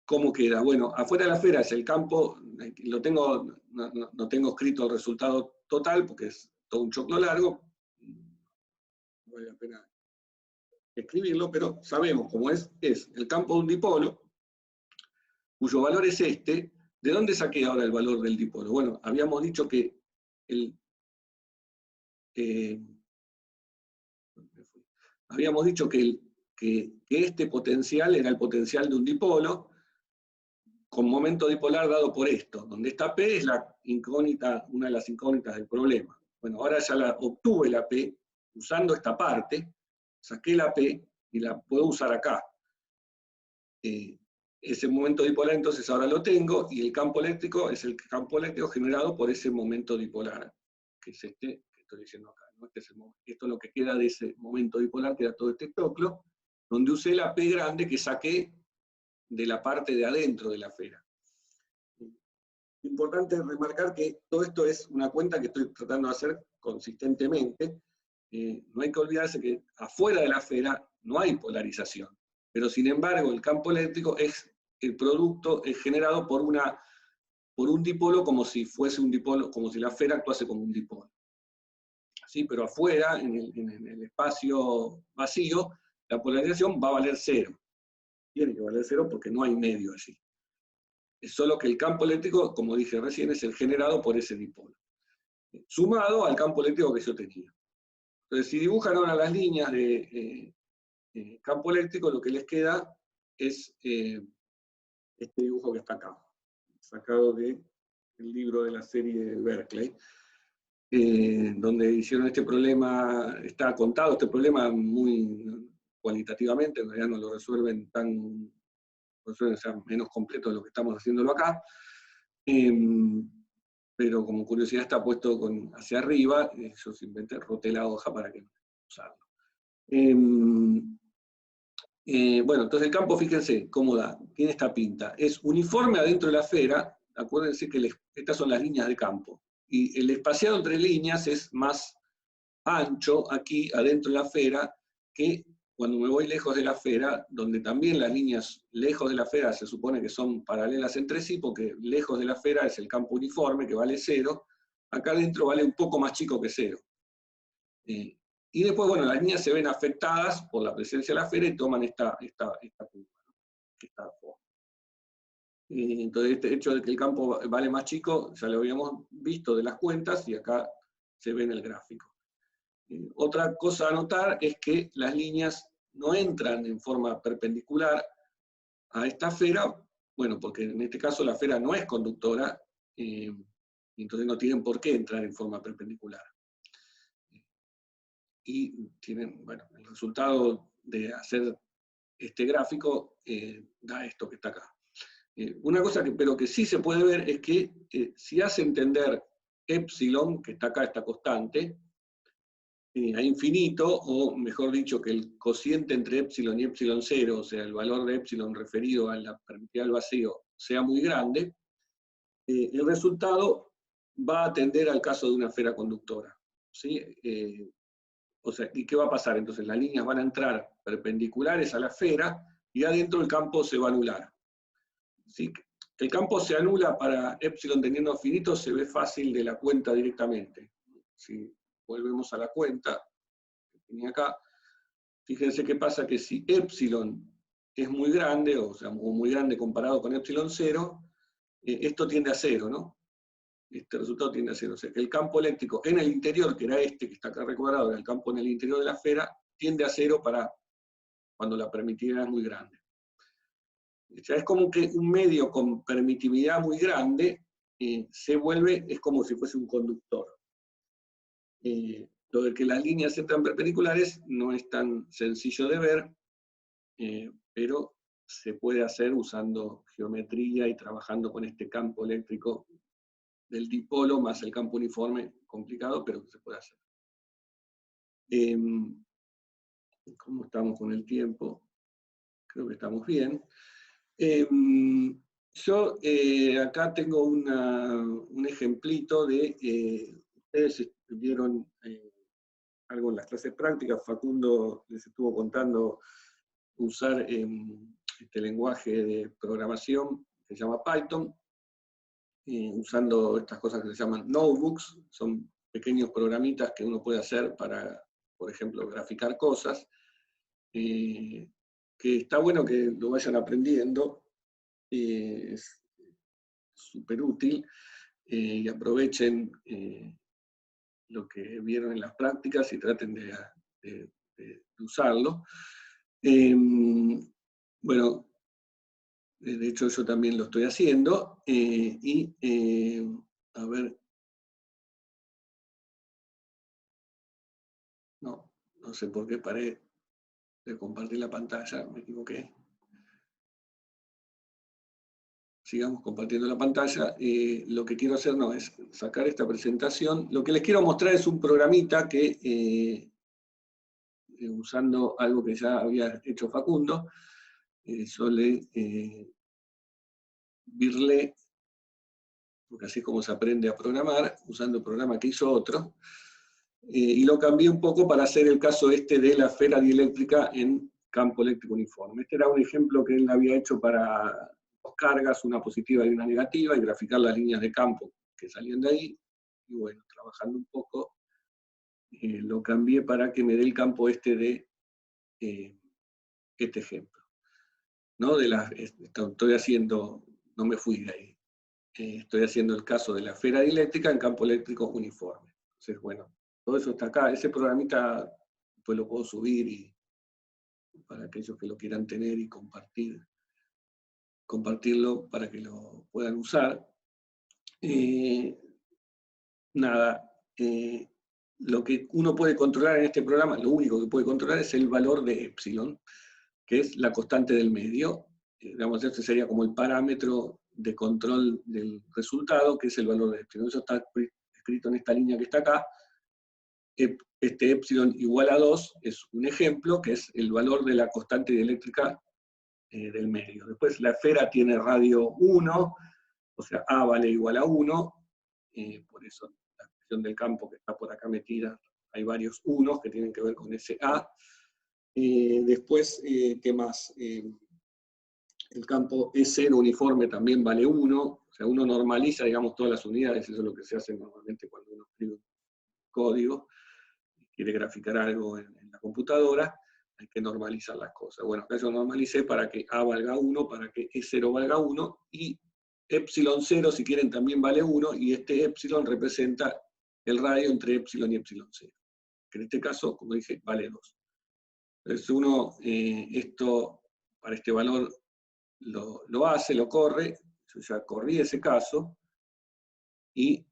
¿cómo queda? Bueno, afuera de la esfera es el campo, no tengo escrito el resultado total porque es todo un choclo largo, no vale la pena escribirlo, pero sabemos cómo es el campo de un dipolo, cuyo valor es este. ¿De dónde saqué ahora el valor del dipolo? Bueno, habíamos dicho que este potencial era el potencial de un dipolo con momento dipolar dado por esto, donde esta P es la incógnita, una de las incógnitas del problema. Bueno, ahora ya obtuve la P usando esta parte, saqué la P y la puedo usar acá. Ese momento dipolar entonces ahora lo tengo, y el campo eléctrico es el campo eléctrico generado por ese momento dipolar, que es este que estoy diciendo acá, ¿no? Esto es lo que queda de ese momento dipolar, queda todo este choclo, donde usé la P grande que saqué de la parte de adentro de la esfera. Importante remarcar que todo esto es una cuenta que estoy tratando de hacer consistentemente. No hay que olvidarse que afuera de la esfera no hay polarización, pero sin embargo el campo eléctrico el producto es generado por un dipolo, como si fuese un dipolo, como si la esfera actuase como un dipolo. ¿Sí? Pero afuera, en el espacio vacío, la polarización va a valer 0. Tiene que valer 0 porque no hay medio allí. Es solo que el campo eléctrico, como dije recién, es el generado por ese dipolo, sumado al campo eléctrico que yo tenía. Entonces, si dibujan ahora las líneas de campo eléctrico, lo que les queda es este dibujo que está acá, sacado del libro de la serie de Berkeley, donde hicieron este problema, está contado este problema muy cualitativamente, en realidad no lo resuelven sea menos completo de lo que estamos haciéndolo acá, pero como curiosidad está puesto hacia arriba, yo simplemente roté la hoja para que no usarlo. Bueno, entonces el campo, fíjense cómo da, tiene esta pinta, es uniforme adentro de la esfera. Acuérdense que estas son las líneas de campo, y el espaciado entre líneas es más ancho aquí adentro de la esfera que cuando me voy lejos de la esfera, donde también las líneas lejos de la esfera se supone que son paralelas entre sí, porque lejos de la esfera es el campo uniforme, que vale 0, acá adentro vale un poco más chico que 0. Y después, bueno, las líneas se ven afectadas por la presencia de la esfera y toman esta curva, ¿no? Esta forma. Entonces, este hecho de que el campo vale más chico, ya lo habíamos visto de las cuentas, y acá se ve en el gráfico. Otra cosa a notar es que las líneas no entran en forma perpendicular a esta esfera, bueno, porque en este caso la esfera no es conductora, entonces no tienen por qué entrar en forma perpendicular. y tienen, bueno, el resultado de hacer este gráfico da esto que está acá. Una cosa pero que sí se puede ver es que si hace entender epsilon, que está acá, esta constante, a infinito, o mejor dicho, que el cociente entre epsilon y epsilon 0, o sea, el valor de epsilon referido a la permitividad del vacío, sea muy grande, el resultado va a tender al caso de una esfera conductora. ¿Sí? O sea, ¿y qué va a pasar? Entonces las líneas van a entrar perpendiculares a la esfera y adentro el campo se va a anular. ¿Sí? El campo se anula para epsilon teniendo finito, se ve fácil de la cuenta directamente. Si volvemos a la cuenta que tenía acá, fíjense qué pasa que si epsilon es muy grande, o sea, muy grande comparado con epsilon 0, esto tiende a 0, ¿no? Este resultado tiende a 0. O sea, que el campo eléctrico en el interior, que era este que está acá recuadrado, era el campo en el interior de la esfera, tiende a 0 para cuando la permitividad es muy grande. O sea, es como que un medio con permitividad muy grande se vuelve, es como si fuese un conductor. Lo de que las líneas entran perpendiculares no es tan sencillo de ver, pero se puede hacer usando geometría y trabajando con este campo eléctrico del dipolo más el campo uniforme, complicado, pero que se puede hacer. ¿Cómo estamos con el tiempo? Creo que estamos bien. Yo acá tengo un ejemplito de, ustedes vieron algo en las clases prácticas, Facundo les estuvo contando usar este lenguaje de programación que se llama Python, usando estas cosas que se llaman notebooks, son pequeños programitas que uno puede hacer para, por ejemplo, graficar cosas, que está bueno que lo vayan aprendiendo, es súper útil, y aprovechen lo que vieron en las prácticas y traten de usarlo. Bueno, de hecho yo también lo estoy haciendo, a ver, no sé por qué paré de compartir la pantalla, me equivoqué. Sigamos compartiendo la pantalla. Lo que quiero hacer no es sacar esta presentación. Lo que les quiero mostrar es un programita que, usando algo que ya había hecho Facundo, yo le virlé, porque así es como se aprende a programar, usando el programa que hizo otro, y lo cambié un poco para hacer el caso este de la esfera dieléctrica en campo eléctrico uniforme. Este era un ejemplo que él había hecho para dos cargas, una positiva y una negativa, y graficar las líneas de campo que salían de ahí, y bueno, trabajando un poco, lo cambié para que me dé el campo este de este ejemplo. ¿No? Estoy haciendo, no me fui de ahí, estoy haciendo el caso de la esfera dieléctrica en campo eléctrico uniforme. Entonces, bueno, todo eso está acá. Ese programita pues lo puedo subir y para aquellos que lo quieran tener y compartirlo para que lo puedan usar. Nada, lo que uno puede controlar en este programa, lo único que puede controlar es el valor de epsilon, que es la constante del medio. Digamos, este sería como el parámetro de control del resultado, que es el valor de epsilon. Eso está escrito en esta línea que está acá. Este epsilon igual a 2 es un ejemplo, que es el valor de la constante dieléctrica del medio. Después la esfera tiene radio 1, o sea, A vale igual a 1, por eso la expresión del campo que está por acá metida, hay varios unos que tienen que ver con ese A. Después, ¿qué más? El campo E0 uniforme también vale 1, o sea, uno normaliza, digamos, todas las unidades, eso es lo que se hace normalmente cuando uno escribe un código, quiere graficar algo en la computadora, hay que normalizar las cosas. Bueno, acá yo normalicé para que A valga 1, para que E0 valga 1, y epsilon 0, si quieren, también vale 1, y este epsilon representa el radio entre epsilon y epsilon 0, que en este caso, como dije, vale 2. Entonces uno, esto, para este valor, lo hace, lo corre, yo ya corrí ese caso, y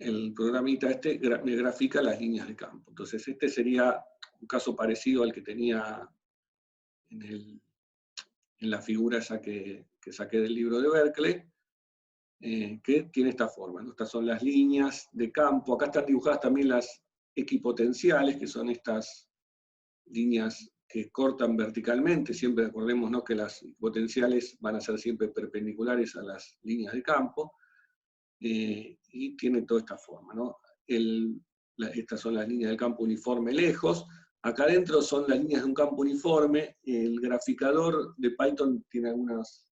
el programita este me grafica las líneas de campo. Entonces este sería un caso parecido al que tenía en la figura esa que saqué del libro de Berkeley, que tiene esta forma, ¿no? Estas son las líneas de campo. Acá están dibujadas también las equipotenciales, que son estas líneas que cortan verticalmente. Siempre acordémonos que las equipotenciales van a ser siempre perpendiculares a las líneas de campo, y tiene toda esta forma, ¿no? Estas son las líneas del campo uniforme lejos. Acá adentro son las líneas de un campo uniforme. El graficador de Python tiene algunos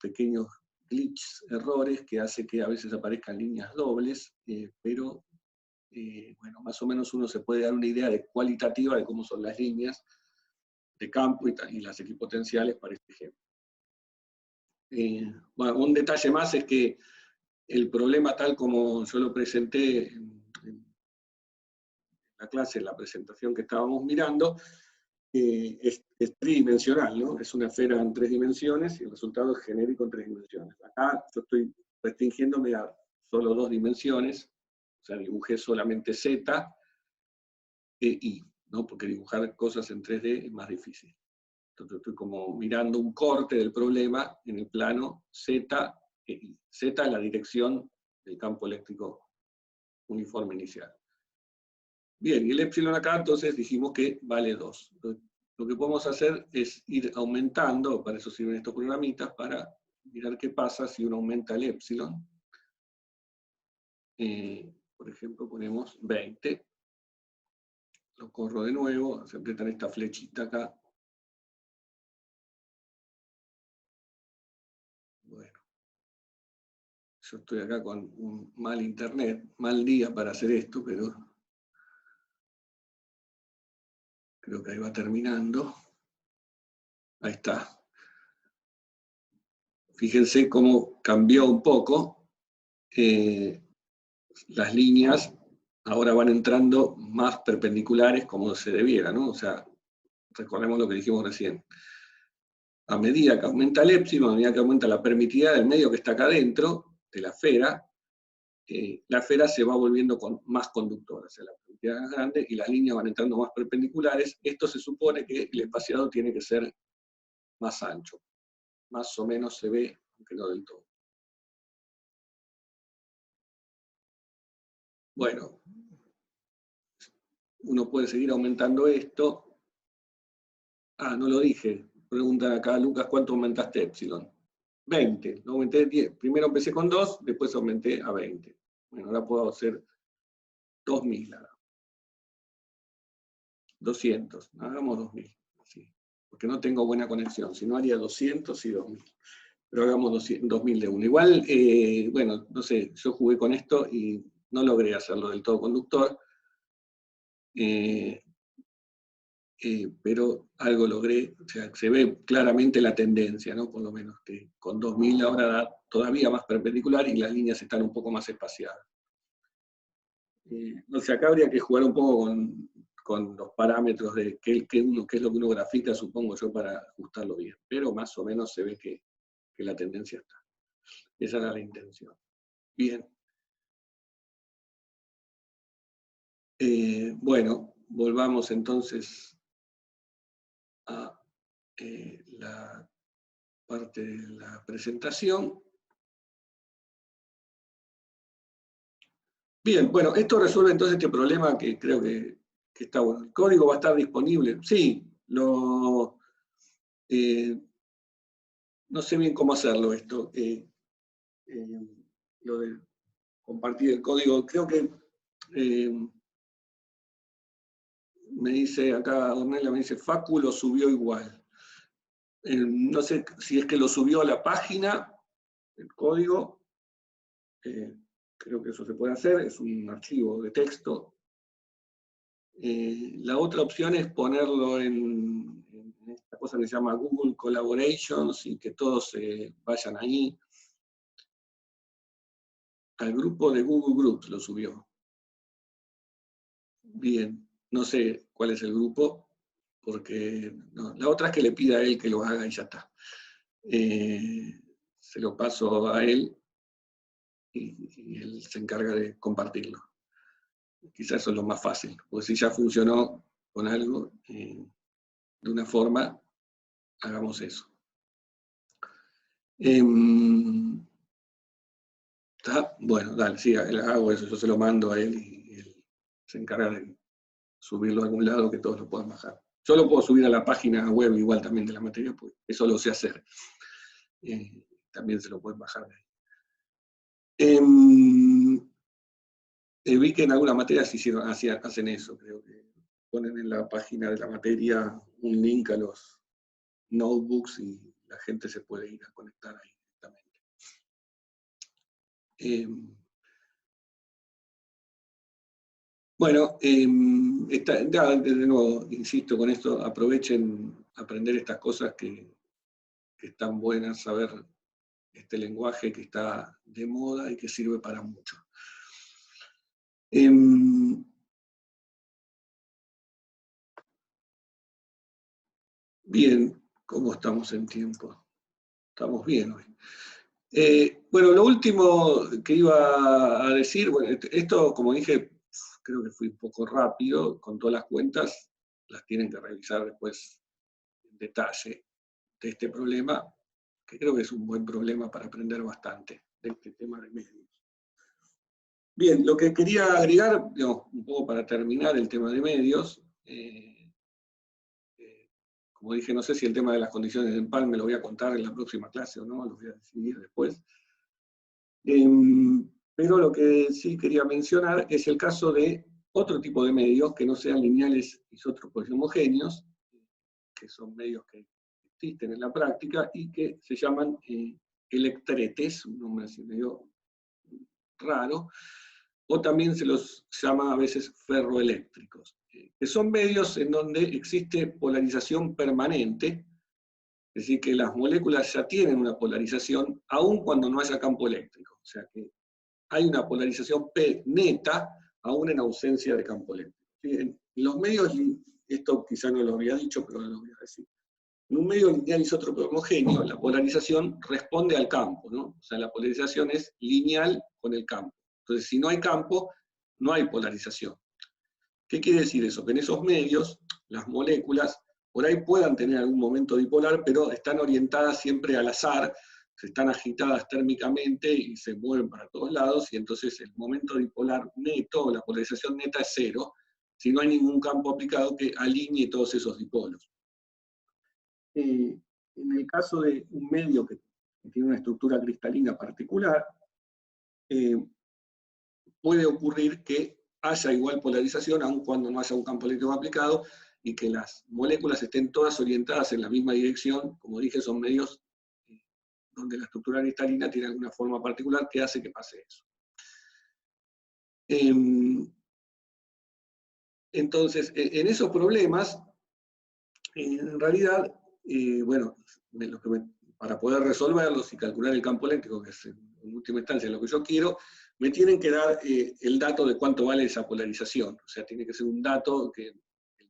pequeños glitches, errores, que hace que a veces aparezcan líneas dobles, pero bueno, más o menos uno se puede dar una idea cualitativa de cómo son las líneas de campo y las equipotenciales para este ejemplo. Bueno, un detalle más es que el problema, tal como yo lo presenté en la clase, en la presentación que estábamos mirando, es tridimensional, ¿no? Es una esfera en 3 dimensiones y el resultado es genérico en 3 dimensiones. Acá yo estoy restringiéndome a solo 2 dimensiones, o sea, dibujé solamente Z e Y, ¿no? Porque dibujar cosas en 3D es más difícil. Entonces estoy como mirando un corte del problema en el plano Z e Y. Z es la dirección del campo eléctrico uniforme inicial. Bien, y el epsilon acá entonces dijimos que vale 2. Entonces, lo que podemos hacer es ir aumentando, para eso sirven estos programitas, para mirar qué pasa si uno aumenta el epsilon. Por ejemplo, ponemos 20. Lo corro de nuevo, se apretan esta flechita acá. Bueno. Yo estoy acá con un mal internet, mal día para hacer esto, pero creo que ahí va terminando. Ahí está. Fíjense cómo cambió un poco. Las líneas ahora van entrando más perpendiculares como se debiera, ¿no? O sea, recordemos lo que dijimos recién. A medida que aumenta el epsilon, a medida que aumenta la permitividad del medio que está acá dentro, de la esfera se va volviendo más conductora, o sea, la permitividad es más grande y las líneas van entrando más perpendiculares. Esto se supone que el espaciado tiene que ser más ancho. Más o menos se ve, aunque no del todo. Bueno, uno puede seguir aumentando esto. Ah, no lo dije. Preguntan acá, Lucas, ¿cuánto aumentaste epsilon? 20. Lo aumenté 10. Primero empecé con 2, después aumenté a 20. Bueno, ahora puedo hacer 2000. 200. Hagamos 2000. Sí. Porque no tengo buena conexión. Si no, haría 200 y 2000. Pero hagamos 2000 de uno. Igual, bueno, no sé, yo jugué con esto y no logré hacerlo del todo conductor. Pero algo logré, o sea, se ve claramente la tendencia, ¿no? Por lo menos, que con 2000 ahora da todavía más perpendicular y las líneas están un poco más espaciadas. No sé, acá habría que jugar un poco con los parámetros de qué es lo que uno grafica, supongo yo, para ajustarlo bien, pero más o menos se ve que la tendencia está. Esa era la intención. Bien. Bueno, volvamos entonces a la parte de la presentación. Bien, bueno, esto resuelve entonces este problema que creo que está bueno. ¿El código va a estar disponible? Sí, no sé bien cómo hacerlo esto, lo de compartir el código. Creo que me dice acá, Ornella me dice, Facu lo subió igual. No sé si es que lo subió a la página, el código. Creo que eso se puede hacer, es un archivo de texto. La otra opción es ponerlo en esta cosa que se llama Google Collaborations y que todos vayan ahí. Al grupo de Google Groups lo subió. Bien, no sé cuál es el grupo, porque no, la otra es que le pida a él que lo haga y ya está. Se lo paso a él y él se encarga de compartirlo. Quizás eso es lo más fácil, porque si ya funcionó con algo de una forma, hagamos eso. Bueno, dale, sí, hago eso, yo se lo mando a él y él se encarga de subirlo a algún lado que todos lo puedan bajar. Yo lo puedo subir a la página web igual también de la materia, porque eso lo sé hacer. También se lo pueden bajar de ahí. Vi que en alguna materia hacen eso, creo que ponen en la página de la materia un link a los notebooks y la gente se puede ir a conectar ahí directamente. Bueno, de nuevo, insisto con esto, aprovechen aprender estas cosas que están buenas, saber este lenguaje que está de moda y que sirve para mucho. Bien, ¿cómo estamos en tiempo? Estamos bien hoy. Bueno, lo último que iba a decir, bueno, esto, como dije, creo que fui un poco rápido, con todas las cuentas, las tienen que revisar después en detalle de este problema, que creo que es un buen problema para aprender bastante de este tema de medios. Bien, lo que quería agregar, digamos, un poco para terminar el tema de medios, como dije, no sé si el tema de las condiciones de empalme lo voy a contar en la próxima clase o no, lo voy a decidir después. Pero lo que sí quería mencionar es el caso de otro tipo de medios que no sean lineales isótropos y homogéneos, que son medios que existen en la práctica y que se llaman electretes, un nombre así medio raro, o también se los llama a veces ferroeléctricos, que son medios en donde existe polarización permanente, es decir, que las moléculas ya tienen una polarización, aun cuando no haya campo eléctrico. O sea que hay una polarización P neta, aún en ausencia de campo eléctrico. En los medios, esto quizá no lo había dicho, pero lo voy a decir. En un medio lineal isótropo homogéneo, la polarización responde al campo, ¿no? O sea, la polarización es lineal con el campo. Entonces, si no hay campo, no hay polarización. ¿Qué quiere decir eso? Que en esos medios, las moléculas, por ahí puedan tener algún momento dipolar, pero están orientadas siempre al azar, están agitadas térmicamente y se mueven para todos lados, y entonces el momento dipolar neto, o la polarización neta, es cero, si no hay ningún campo aplicado que alinee todos esos dipolos. En el caso de un medio que tiene una estructura cristalina particular, puede ocurrir que haya igual polarización, aun cuando no haya un campo eléctrico aplicado, y que las moléculas estén todas orientadas en la misma dirección. Como dije, son medios donde la estructura cristalina tiene alguna forma particular que hace que pase eso. Entonces, en esos problemas, en realidad, bueno, para poder resolverlos y calcular el campo eléctrico, que es en última instancia lo que yo quiero, me tienen que dar el dato de cuánto vale esa polarización. O sea, tiene que ser un dato que el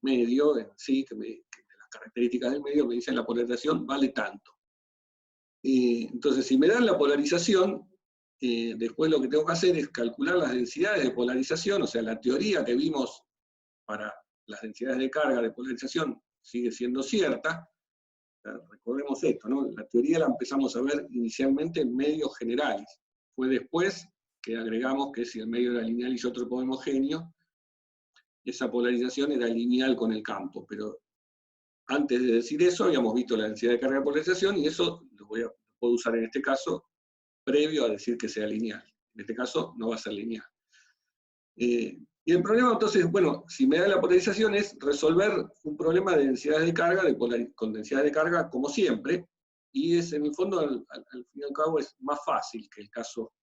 medio en sí, que las características del medio me dicen la polarización vale tanto. Entonces, si me dan la polarización, después lo que tengo que hacer es calcular las densidades de polarización, o sea, la teoría que vimos para las densidades de carga de polarización sigue siendo cierta. Recordemos esto, ¿no? La teoría la empezamos a ver inicialmente en medios generales. Fue después que agregamos que si el medio era lineal isótropo homogéneo, esa polarización era lineal con el campo. Pero antes de decir eso, habíamos visto la densidad de carga de polarización, y eso lo puedo usar en este caso previo a decir que sea lineal. En este caso no va a ser lineal. Y el problema, entonces, bueno, si me da la polarización, es resolver un problema de densidades de carga, con densidades de carga como siempre, y es, en el fondo, al fin y al cabo, es más fácil que el caso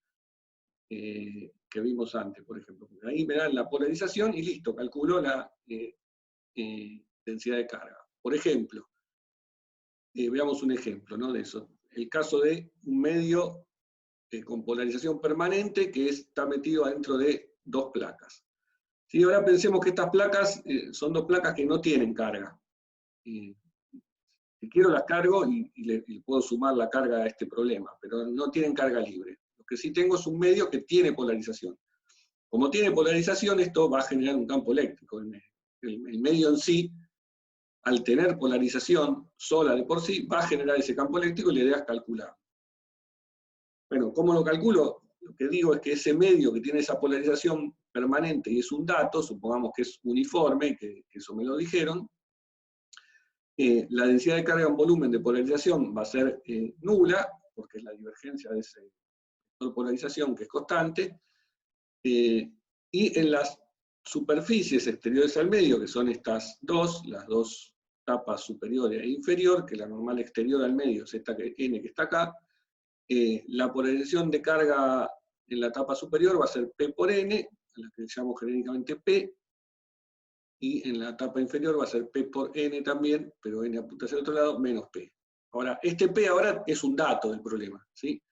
que vimos antes, por ejemplo. Ahí me dan la polarización y listo, calculo la densidad de carga. Por ejemplo, veamos un ejemplo, ¿no?, de eso. El caso de un medio con polarización permanente que está metido adentro de dos placas. Si ahora pensemos que estas placas son dos placas que no tienen carga. Si quiero las cargo y le puedo sumar la carga a este problema, pero no tienen carga libre. Lo que sí tengo es un medio que tiene polarización. Como tiene polarización, esto va a generar un campo eléctrico. El medio en sí, al tener polarización sola de por sí, va a generar ese campo eléctrico y la idea es calcular. Bueno, ¿cómo lo calculo? Lo que digo es que ese medio que tiene esa polarización permanente y es un dato, supongamos que es uniforme, que eso me lo dijeron, la densidad de carga en volumen de polarización va a ser nula, porque es la divergencia de ese vector de polarización que es constante, y en las superficies exteriores al medio, que son estas dos, las dos tapas superior e inferior, que la normal exterior al medio es esta N que está acá, la polarización de carga en la tapa superior va a ser P por N, a la que le llamo genéricamente P, y en la tapa inferior va a ser P por N también, pero N apunta hacia el otro lado, menos P. Ahora, este P ahora es un dato del problema, ¿sí?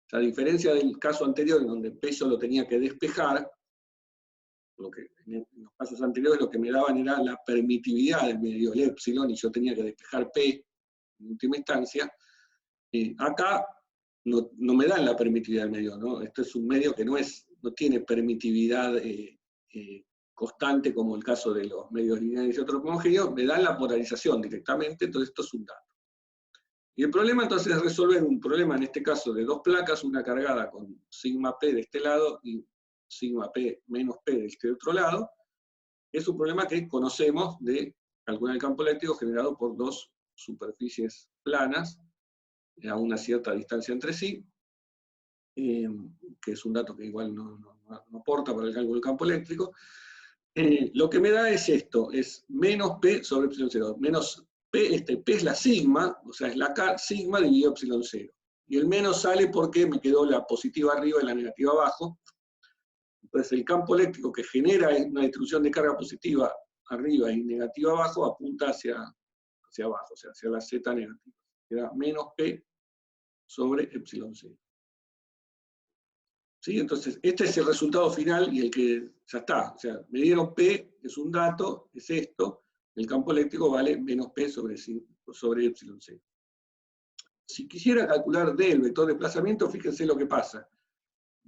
O sea, a diferencia del caso anterior, en donde P solo tenía que despejar, lo que en los casos anteriores lo que me daban era la permitividad del medio, el épsilon, y yo tenía que despejar P en última instancia. Acá no me dan la permitividad del medio, ¿no? Esto es un medio que no tiene permitividad constante, como el caso de los medios lineales y otros homogéneos, me dan la polarización directamente, entonces esto es un dato. Y el problema entonces es resolver un problema, en este caso, de dos placas, una cargada con sigma P de este lado y sigma P menos P de este otro lado. Es un problema que conocemos de calcular el campo eléctrico generado por dos superficies planas a una cierta distancia entre sí, que es un dato que igual no aporta para el cálculo del campo eléctrico. Lo que me da es esto, es menos P sobre epsilon 0. Menos P, P es la sigma, o sea, es la sigma dividido epsilon 0. Y el menos sale porque me quedó la positiva arriba y la negativa abajo. Entonces el campo eléctrico que genera una distribución de carga positiva arriba y negativa abajo apunta hacia abajo, o sea, hacia la Z negativa. Queda menos P sobre epsilon 0. ¿Sí? Entonces, este es el resultado final y el que ya está. O sea, me dieron P, es un dato, es esto, el campo eléctrico vale menos P sobre epsilon 0. Si quisiera calcular D, el vector de desplazamiento, fíjense lo que pasa.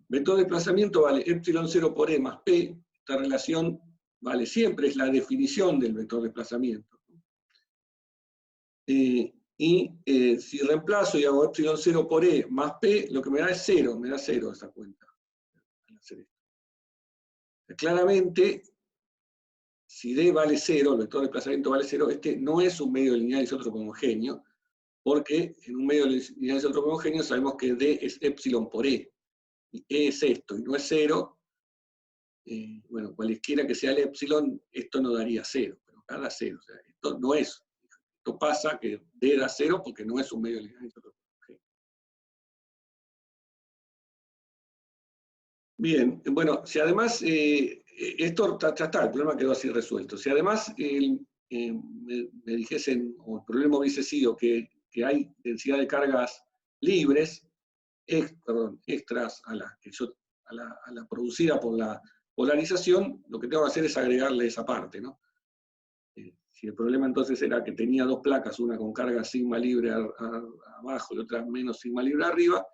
Vector de desplazamiento vale epsilon 0 por E más P, esta relación vale siempre, es la definición del vector de desplazamiento. Si reemplazo y hago epsilon 0 por E más P, lo que me da es 0, me da 0 esa cuenta. Al hacer esto. Claramente, si D vale 0, el vector de desplazamiento vale 0, este no es un medio lineal isótropo homogéneo, porque en un medio lineal isótropo homogéneo sabemos que D es epsilon por E, y E es esto, y no es 0, bueno, cualesquiera que sea el epsilon, esto no daría 0, pero acá da 0, o sea, esto no es. Esto pasa que D da 0 porque no es un medio lineal isótropo homogéneo. Bien, bueno, si además, esto ya está, el problema quedó así resuelto. Si además me dijesen, o el problema hubiese sido que hay densidad de cargas libres, extras a la producida por la polarización, lo que tengo que hacer es agregarle esa parte, ¿no? Si el problema entonces era que tenía dos placas, una con carga sigma libre abajo y otra menos sigma libre arriba,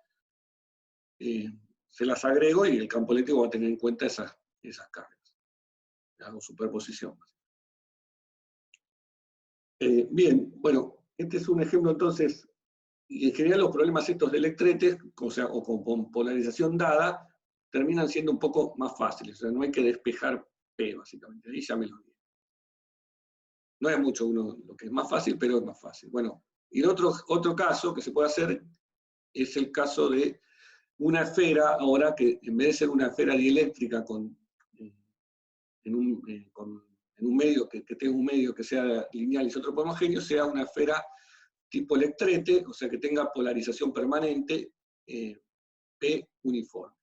se las agrego y el campo eléctrico va a tener en cuenta esas cargas. Hago superposición. Bien, bueno, este es un ejemplo entonces, y en general los problemas estos de electretes, o con polarización dada, terminan siendo un poco más fáciles, o sea, no hay que despejar P, básicamente, ahí ya me lo digo. No es mucho lo que es más fácil, pero es más fácil. Bueno, y el otro caso que se puede hacer es el caso de una esfera, ahora que en vez de ser una esfera dieléctrica en un medio que tenga un medio que sea lineal isótropo homogéneo, sea una esfera tipo electrete, o sea que tenga polarización permanente, P uniforme.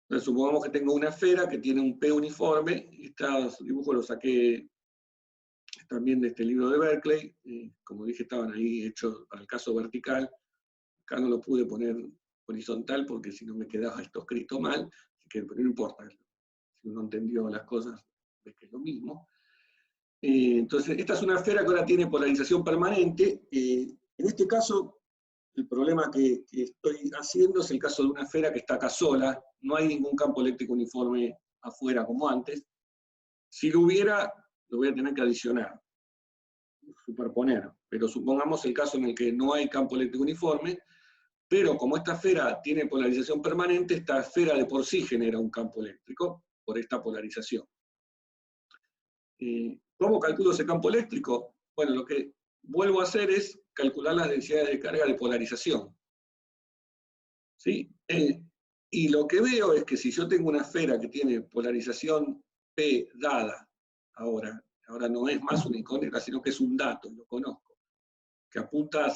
Entonces supongamos que tengo una esfera que tiene un P uniforme, estos dibujos los saqué también de este libro de Berkeley, como dije estaban ahí hechos para el caso vertical, acá no lo pude poner horizontal porque si no me quedaba esto escrito mal, pero no importa, si uno entendió las cosas, ves que es lo mismo. Entonces, esta es una esfera que ahora tiene polarización permanente. En este caso, el problema que estoy haciendo es el caso de una esfera que está acá sola, no hay ningún campo eléctrico uniforme afuera como antes. Si lo hubiera, lo voy a tener que adicionar, superponer, pero supongamos el caso en el que no hay campo eléctrico uniforme, pero como esta esfera tiene polarización permanente, esta esfera de por sí genera un campo eléctrico por esta polarización. ¿Cómo calculo ese campo eléctrico? Bueno, lo que vuelvo a hacer es calcular las densidades de carga de polarización. ¿Sí? Y lo que veo es que si yo tengo una esfera que tiene polarización P dada, ahora no es más una incógnita, sino que es un dato, lo conozco, que apunta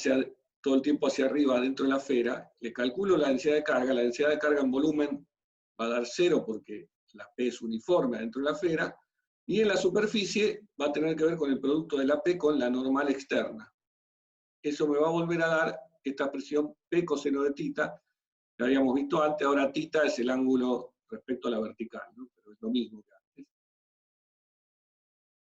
todo el tiempo hacia arriba dentro de la esfera, le calculo la densidad de carga en volumen va a dar 0 porque la P es uniforme dentro de la esfera, y en la superficie va a tener que ver con el producto de la P con la normal externa. Eso me va a volver a dar esta expresión P coseno de tita, que habíamos visto antes, ahora tita es el ángulo respecto a la vertical, ¿no? Pero es lo mismo que antes.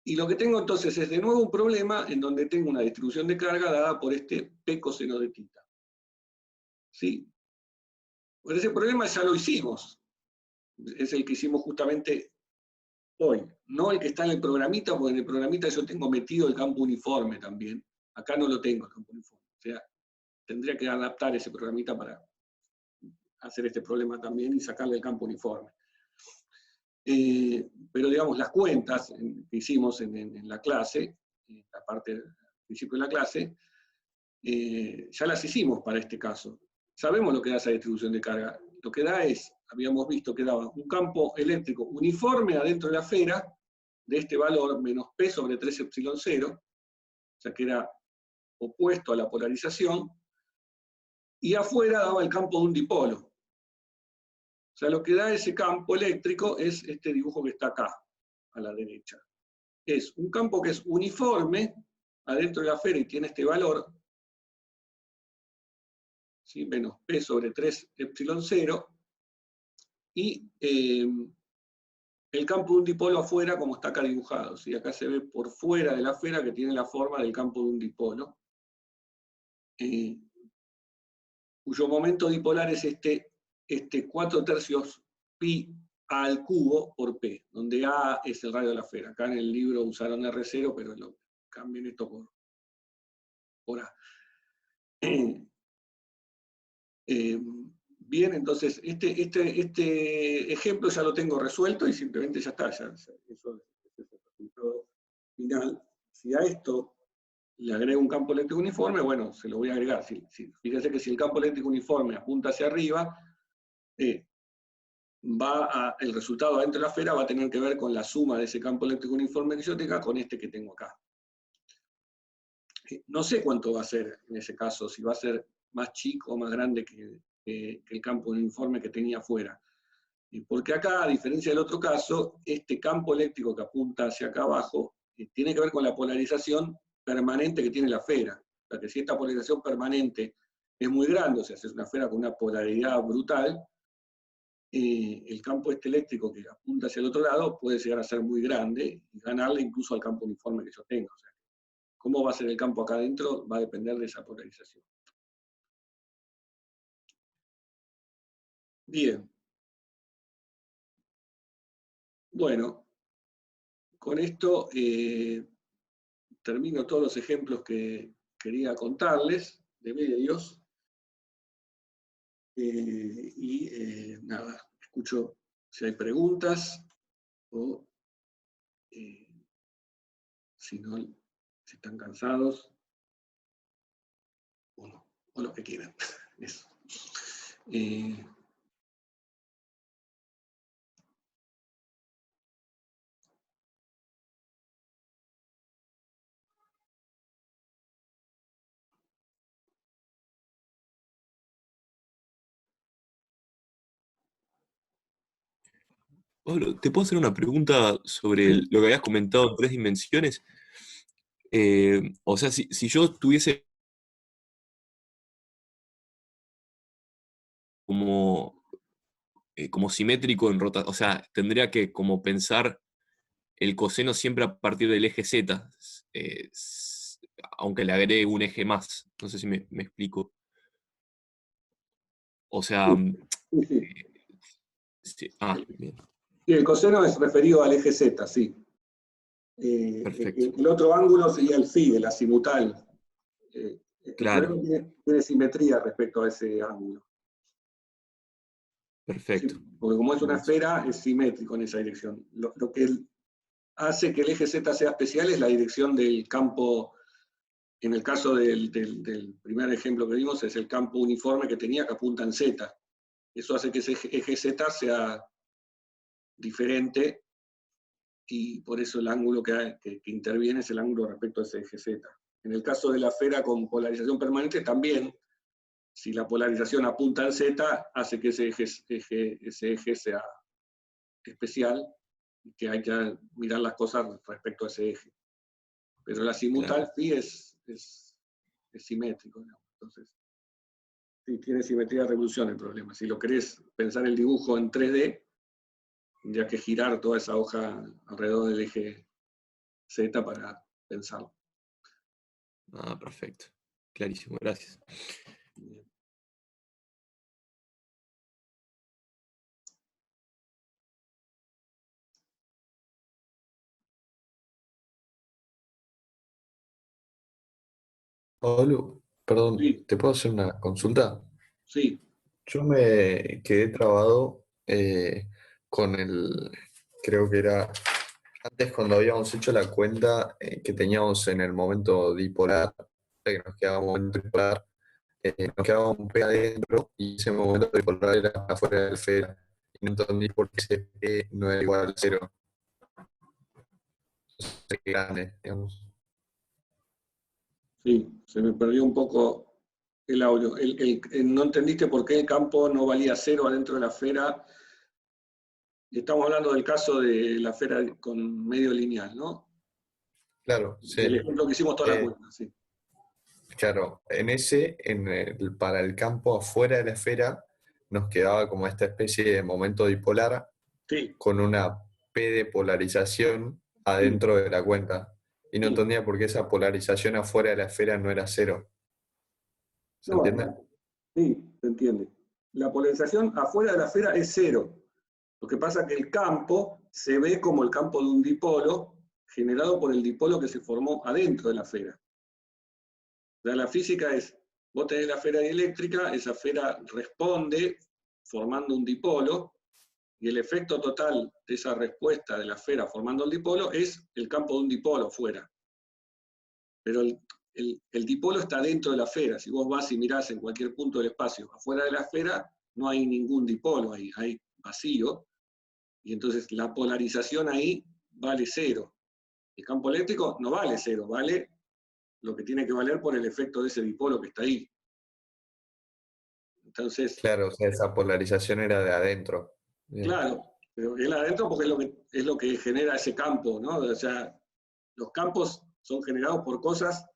Y lo que tengo entonces es de nuevo un problema en donde tengo una distribución de carga dada por este P coseno de tita. ¿Sí? Pues ese problema ya lo hicimos. Es el que hicimos justamente hoy. No el que está en el programita, porque en el programita yo tengo metido el campo uniforme también. Acá no lo tengo el campo uniforme. O sea, tendría que adaptar ese programita para hacer este problema también y sacarle el campo uniforme. Pero digamos, las cuentas que hicimos en la clase, en la parte del principio de la clase, ya las hicimos para este caso. Sabemos lo que da esa distribución de carga. Lo que da es, habíamos visto que daba un campo eléctrico uniforme adentro de la esfera, de este valor menos P sobre 3 epsilon 0, o sea que era opuesto a la polarización, y afuera daba el campo de un dipolo. O sea, lo que da ese campo eléctrico es este dibujo que está acá, a la derecha. Es un campo que es uniforme adentro de la esfera y tiene este valor, ¿sí? Menos P sobre 3 epsilon 0, y el campo de un dipolo afuera como está acá dibujado. ¿Sí? Acá se ve por fuera de la esfera que tiene la forma del campo de un dipolo, cuyo momento dipolar es este 4/3 pi a al cubo por P, donde A es el radio de la esfera. Acá en el libro usaron R0, pero cambien esto por A. Bien, entonces este ejemplo ya lo tengo resuelto y simplemente ya está. Eso es el resultado final. Si a esto le agrego un campo eléctrico uniforme, bueno, se lo voy a agregar. Fíjense que si el campo eléctrico uniforme apunta hacia arriba, el resultado adentro de la esfera va a tener que ver con la suma de ese campo eléctrico uniforme que yo tenga con este que tengo acá. No sé cuánto va a ser en ese caso, si va a ser más chico o más grande que el campo uniforme que tenía afuera. Porque acá, a diferencia del otro caso, este campo eléctrico que apunta hacia acá abajo tiene que ver con la polarización permanente que tiene la esfera. O sea que si esta polarización permanente es muy grande, o sea, si es una esfera con una polaridad brutal, el campo eléctrico que apunta hacia el otro lado puede llegar a ser muy grande y ganarle incluso al campo uniforme que yo tengo. O sea, cómo va a ser el campo acá adentro va a depender de esa polarización. Bien. Bueno, con esto termino todos los ejemplos que quería contarles de medios. Nada, escucho si hay preguntas o si no, si están cansados o no, o lo que quieran. Eso. Pablo, ¿te puedo hacer una pregunta sobre Sí. lo que habías comentado en 3 dimensiones? O sea, si yo tuviese como, como simétrico en rotación, o sea, tendría que como pensar el coseno siempre a partir del eje Z, aunque le agregue un eje más. No sé si me explico. O sea, Sí, sí. sí. Bien, Y el coseno es referido al eje Z, sí. perfecto. El otro ángulo sería el phi, el azimutal. El Claro, problema tiene simetría respecto a ese ángulo. Sí, perfecto. porque como es una Buenísimo. esfera, es simétrico en esa dirección. Lo que hace que el eje Z sea especial es la dirección del campo. En el caso del primer ejemplo que vimos, es el campo uniforme que tenía que apunta en Z. Eso hace que ese eje Z sea diferente y por eso el ángulo que interviene es el ángulo respecto a ese eje Z. En el caso de la esfera con polarización permanente, también, si la polarización apunta en Z, hace que ese eje sea especial, que hay que mirar las cosas respecto a ese eje. Pero el azimutal Claro. phi es simétrico, ¿no? Entonces, sí, tiene simetría de revolución el problema. Si lo querés pensar el dibujo en 3D, tendrías que girar toda esa hoja alrededor del eje Z para pensarlo. Perfecto. Clarísimo, gracias. Bien. Pablo, perdón, Sí, ¿te puedo hacer una consulta? sí, Yo me quedé trabado con creo que era antes cuando habíamos hecho la cuenta que teníamos en el momento dipolar, que nos quedaba un momento dipolar, nos quedaba un P adentro y ese momento dipolar era afuera de la esfera. Y no entendí por qué ese P no era igual a cero, es grande, digamos. sí, se me perdió un poco el audio. No entendiste por qué el campo no valía cero adentro de la esfera. Estamos hablando del caso de la esfera con medio lineal, ¿no? Claro, El sí. ejemplo que hicimos toda la Eh, cuenta, sí. Claro, para el campo afuera de la esfera nos quedaba como esta especie de momento dipolar Sí, con una P de polarización sí, adentro de la cuenta. Y no sí. entendía por qué esa polarización afuera de la esfera no era cero. ¿Se No, entiende? sí, se entiende. La polarización afuera de la esfera es cero. Lo que pasa es que el campo se ve como el campo de un dipolo generado por el dipolo que se formó adentro de la esfera. O sea, la física es, vos tenés la esfera dieléctrica, esa esfera responde formando un dipolo, y el efecto total de esa respuesta de la esfera formando el dipolo es el campo de un dipolo fuera. Pero el dipolo está dentro de la esfera. Si vos vas y mirás en cualquier punto del espacio afuera de la esfera, no hay ningún dipolo ahí, hay vacío, y entonces la polarización ahí vale cero. El campo eléctrico no vale cero, vale lo que tiene que valer por el efecto de ese dipolo que está ahí. Entonces, Claro, o sea, esa polarización era de adentro. Bien. claro, pero él adentro porque es lo que genera ese campo, ¿no? O sea, los campos son generados por cosas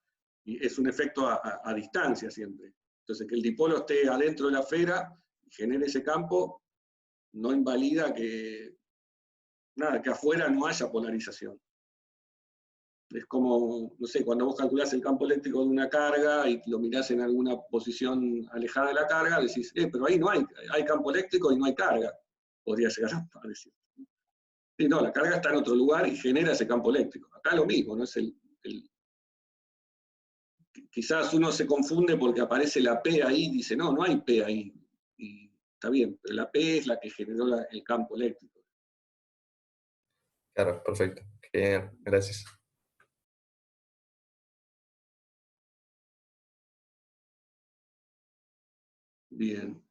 y es un efecto a distancia siempre. Entonces, que el dipolo esté adentro de la esfera y genere ese campo, no invalida que afuera no haya polarización. Es como, no sé, cuando vos calculás el campo eléctrico de una carga y lo mirás en alguna posición alejada de la carga, decís, pero ahí no hay campo eléctrico y no hay carga. Podría llegar a decir. Sí, no, la carga está en otro lugar y genera ese campo eléctrico. Acá lo mismo, ¿no? Quizás uno se confunde porque aparece la P ahí y dice, no, no hay P ahí. Y está bien, pero la P es la que generó el campo eléctrico. Claro, perfecto. Genial, gracias. Bien.